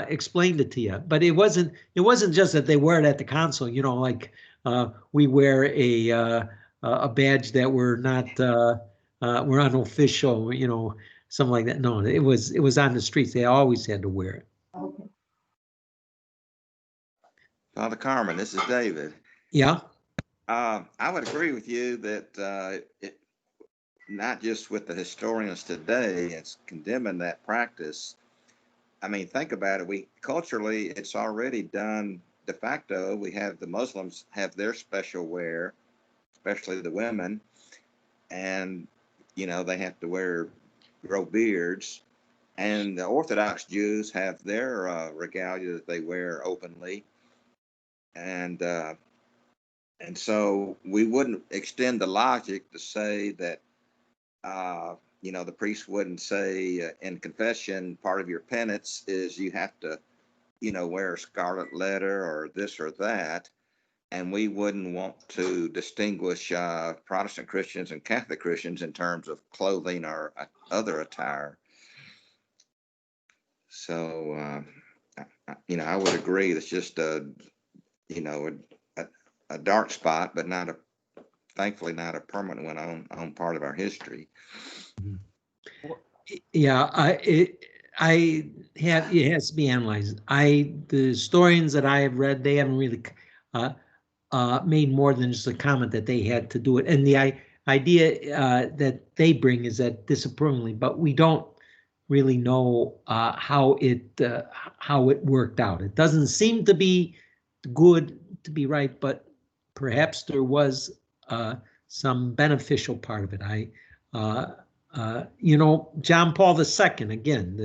explained it to you, but it wasn't just that they wear it at the council. Like we wear a badge that we're not we're unofficial. Something like that. No, it was on the streets. They always had to wear it. Okay. Father Carmen, this is David. Yeah. I would agree with you that not just with the historians today, it's condemning that practice. I mean, think about it. Culturally, it's already done de facto. We have the Muslims have their special wear, especially the women, and they have to grow beards. And the Orthodox Jews have their regalia that they wear openly, and so we wouldn't extend the logic to say that the priest wouldn't say in confession, part of your penance is you have to, wear a scarlet letter or this or that. And we wouldn't want to distinguish Protestant Christians and Catholic Christians in terms of clothing or other attire. So, I would agree. It's just a dark spot, but thankfully not a permanent one on part of our history. Yeah, I it has to be analyzed. The historians that I have read, they haven't really made more than just a comment that they had to do it. And the idea that they bring is that disapprovingly, but we don't really know how it worked out. It doesn't seem to be good to be right, but perhaps there was some beneficial part of it. John Paul II, again,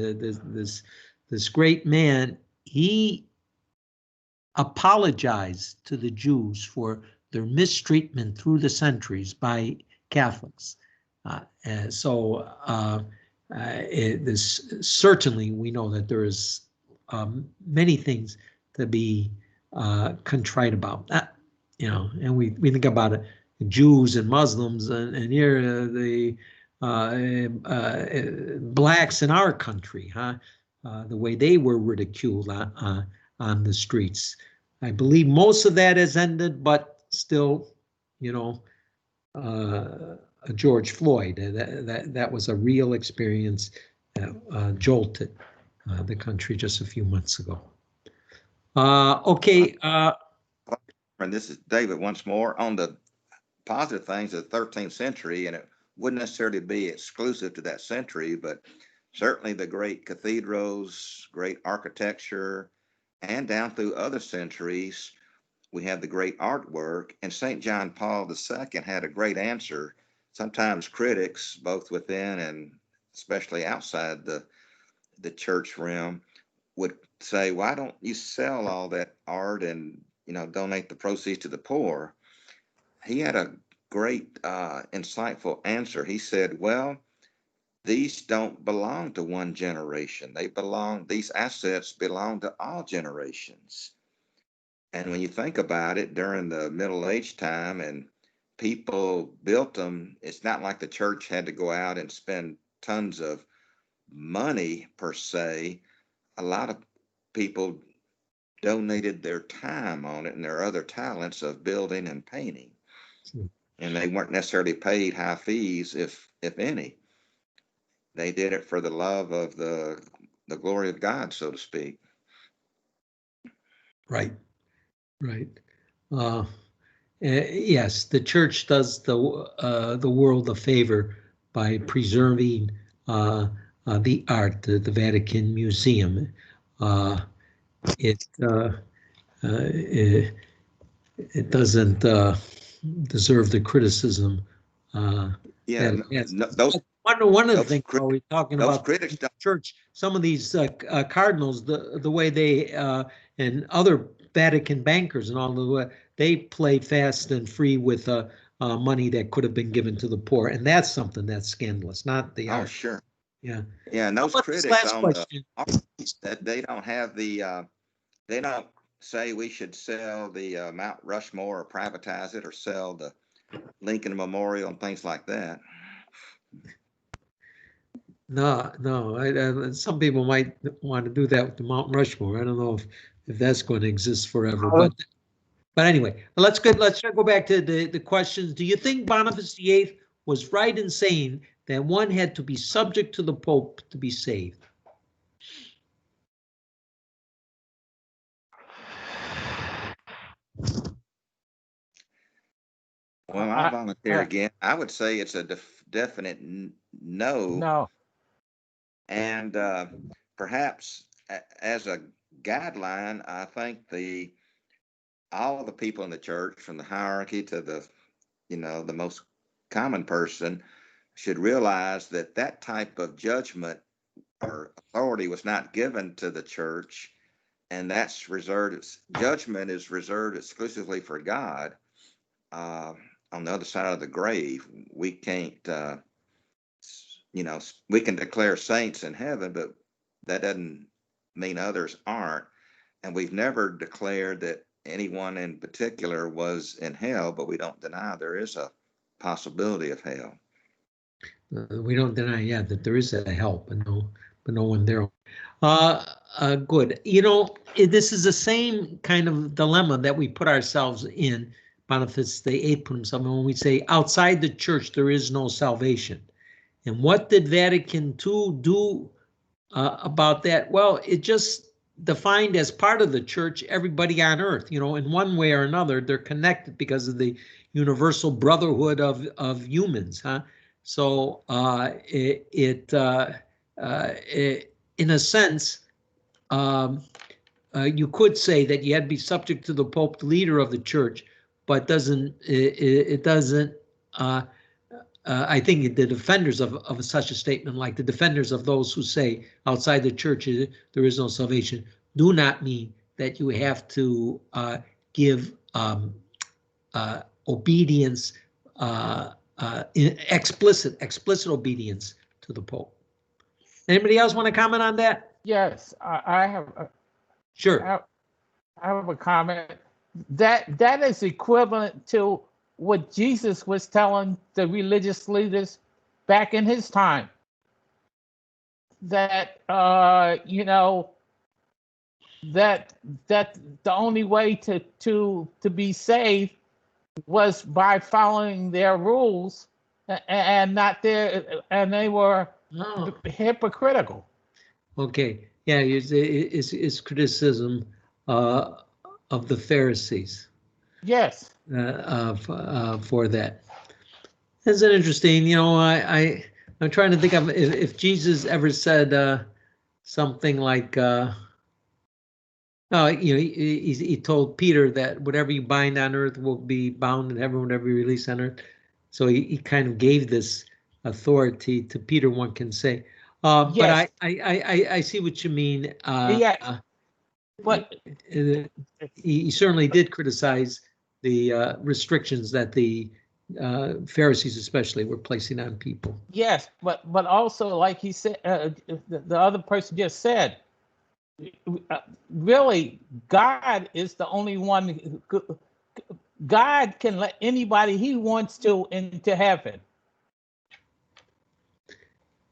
this great man, he apologized to the Jews for their mistreatment through the centuries by Catholics. Certainly we know that there is many things to be contrite about. And we think about it, Jews and Muslims, and here the blacks in our country, the way they were ridiculed on the streets. I believe most of that has ended, but still, George Floyd, that was a real experience that jolted the country just a few months ago. Okay. And this is David once more on the positive things of the 13th century, and it wouldn't necessarily be exclusive to that century, but certainly the great cathedrals, great architecture, and down through other centuries, we have the great artwork. And St. John Paul II had a great answer. Sometimes critics, both within and especially outside the church realm, would say, why don't you sell all that art and donate the proceeds to the poor? He had a great insightful answer. He said, well, these don't belong to one generation. These assets belong to all generations. And when you think about it, during the Middle Age time and people built them, it's not like the church had to go out and spend tons of money per se. A lot of people donated their time on it and their other talents of building and painting. And they weren't necessarily paid high fees, if any. They did it for the love of the glory of God, so to speak. Right. Yes, the church does the world a favor by preserving the art, the Vatican Museum. It doesn't deserve the criticism. One of the things we're talking about the church, some of these cardinals, the way they and other Vatican bankers and all the way, they play fast and free with money that could have been given to the poor, and that's something that's scandalous, not the art. Oh, sure. Yeah. And those critics on the art, that they don't have the they don't say we should sell the Mount Rushmore or privatize it or sell the Lincoln Memorial and things like that. No. Some people might want to do that with the Mount Rushmore. I don't know if that's going to exist forever. But anyway, let's go back to the questions. Do you think Boniface VIII was right in saying that one had to be subject to the Pope to be saved? Well, I'll volunteer again. I would say it's a definite no. No. And perhaps as a guideline, I think all the people in the church, from the hierarchy to the most common person, should realize that type of judgment or authority was not given to the church, and that's reserved. Judgment is reserved exclusively for God. On the other side of the grave, we can't, we can declare saints in heaven, but that doesn't mean others aren't. And we've never declared that anyone in particular was in hell, but we don't deny there is a possibility of hell. We don't deny, that there is a hell, but no one there. Good. This is the same kind of dilemma that we put ourselves in. Boniface VIII put himself in when we say outside the church there is no salvation. And what did Vatican II do about that? Well, it just defined as part of the church, everybody on earth, you know, in one way or another, they're connected because of the universal brotherhood of humans, huh? So in a sense, you could say that you had to be subject to the Pope, the leader of the church, but it doesn't. I think the defenders of such a statement, like the defenders of those who say outside the church there is no salvation, do not mean that you have to give obedience, explicit obedience to the Pope. Anybody else want to comment on that? Yes, I have. Sure. I have a comment. That is equivalent to what Jesus was telling the religious leaders back in his time. That you know, that the only way to be saved was by following their rules, and not their, and they were hypocritical. Okay. Yeah, it's criticism of the Pharisees. Yes. For that. That's an interesting, you know, I'm trying to think of if Jesus ever said something like, you know, he told Peter that whatever you bind on earth will be bound in heaven, whatever you release on earth. So he kind of gave this authority to Peter, one can say. But yes. I see what you mean. Yeah. But he certainly did criticize the restrictions that the Pharisees especially were placing on people. yes, but also, like he said, the other person just said, really, God is the only one. God can let anybody he wants to into heaven.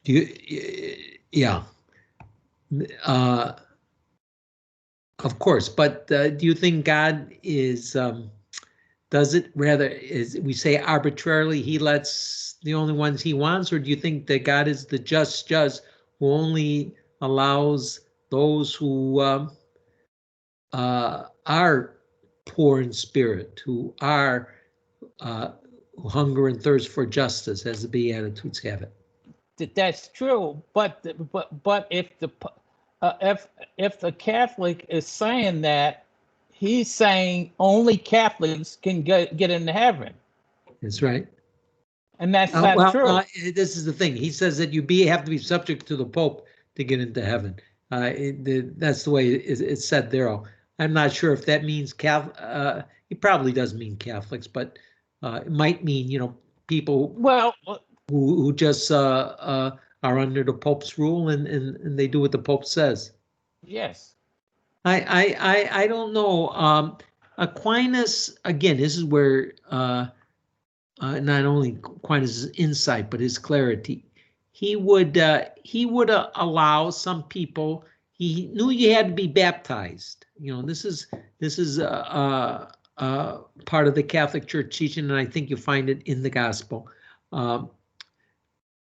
Do you? Yeah. Of course, but do you think God is? Does it rather, is we say arbitrarily he lets the only ones he wants, or do you think that God is the just judge who only allows those who are poor in spirit, who are who hunger and thirst for justice, as the Beatitudes have it? That's true, but if the Catholic is saying that, he's saying only Catholics can get into heaven. That's right. And that's not true. This is the thing. He says that you have to be subject to the Pope to get into heaven. That's the way it's said there. I'm not sure if that means Catholic. He probably does mean Catholics, but it might mean, you know, people who just are under the Pope's rule and they do what the Pope says. Yes. I don't know. Aquinas, again, this is where not only Aquinas' insight but his clarity. He would allow some people. He knew you had to be baptized. You know, this is part of the Catholic Church teaching, and I think you find it in the Gospel. You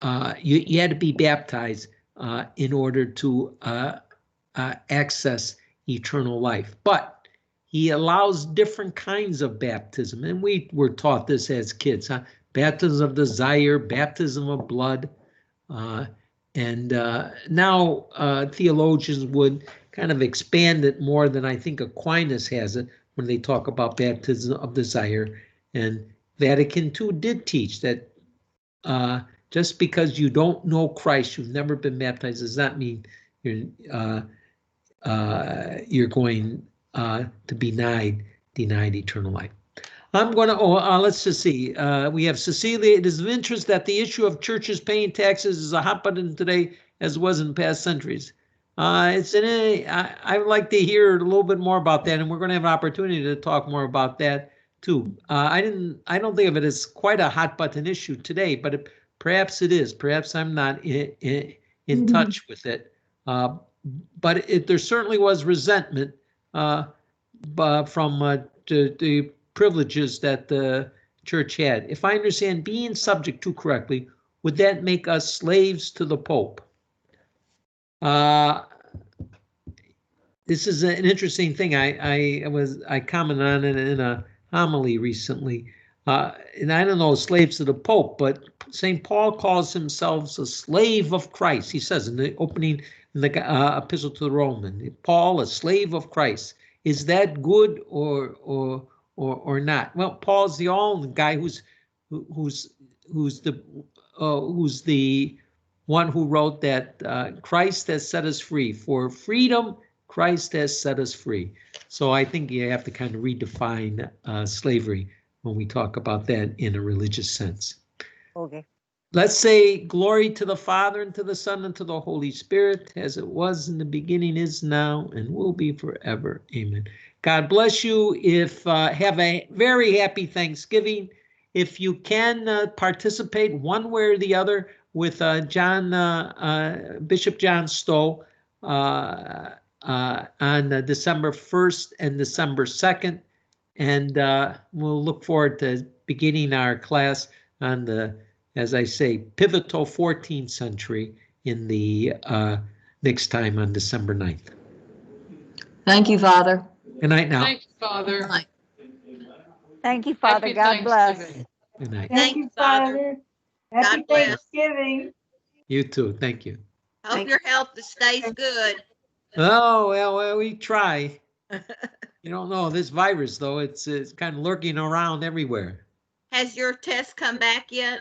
had to be baptized in order to access eternal life, but he allows different kinds of baptism, and we were taught this as kids, huh? Baptism of desire, baptism of blood, and now theologians would kind of expand it more than I think Aquinas has it when they talk about baptism of desire. And Vatican II did teach that just because you don't know Christ, you've never been baptized, does not mean you're going to be denied eternal life. I'm going to, let's just see. We have Cecilia. It is of interest that the issue of churches paying taxes is a hot button today as it was in past centuries. I would like to hear a little bit more about that, and we're going to have an opportunity to talk more about that too. I don't think of it as quite a hot button issue today, but perhaps it is. Perhaps I'm not in touch with it. But there certainly was resentment from the privileges that the church had. If I understand being subject to correctly, would that make us slaves to the Pope? This is an interesting thing. I commented on it in a homily recently. And I don't know, slaves to the Pope, but St. Paul calls himself a slave of Christ. He says in the opening, in the epistle to the Roman, Paul, a slave of Christ. Is that good or not? Well, Paul's the only guy who's the one who wrote that Christ has set us free. For freedom, Christ has set us free. So I think you have to kind of redefine slavery when we talk about that in a religious sense. Okay. Let's say glory to the Father and to the Son and to the Holy Spirit, as it was in the beginning, is now, and will be forever. Amen. God bless you. Have a very happy Thanksgiving. If you can participate one way or the other with Bishop John Stowe on December 1st and December 2nd. And we'll look forward to beginning our class on the, as I say, pivotal 14th century in the next time on December 9th. Thank you, Father. Good night now. Thank you, Father. Good night. Thank you, Father. Happy God bless. Thanksgiving. Good night. Thank you, Thanks, Father. Father. Happy God bless. Thanksgiving. You too. Thank you. Hope your health stays good. Oh, well, we try. You don't know this virus, though. It's kind of lurking around everywhere. Has your test come back yet?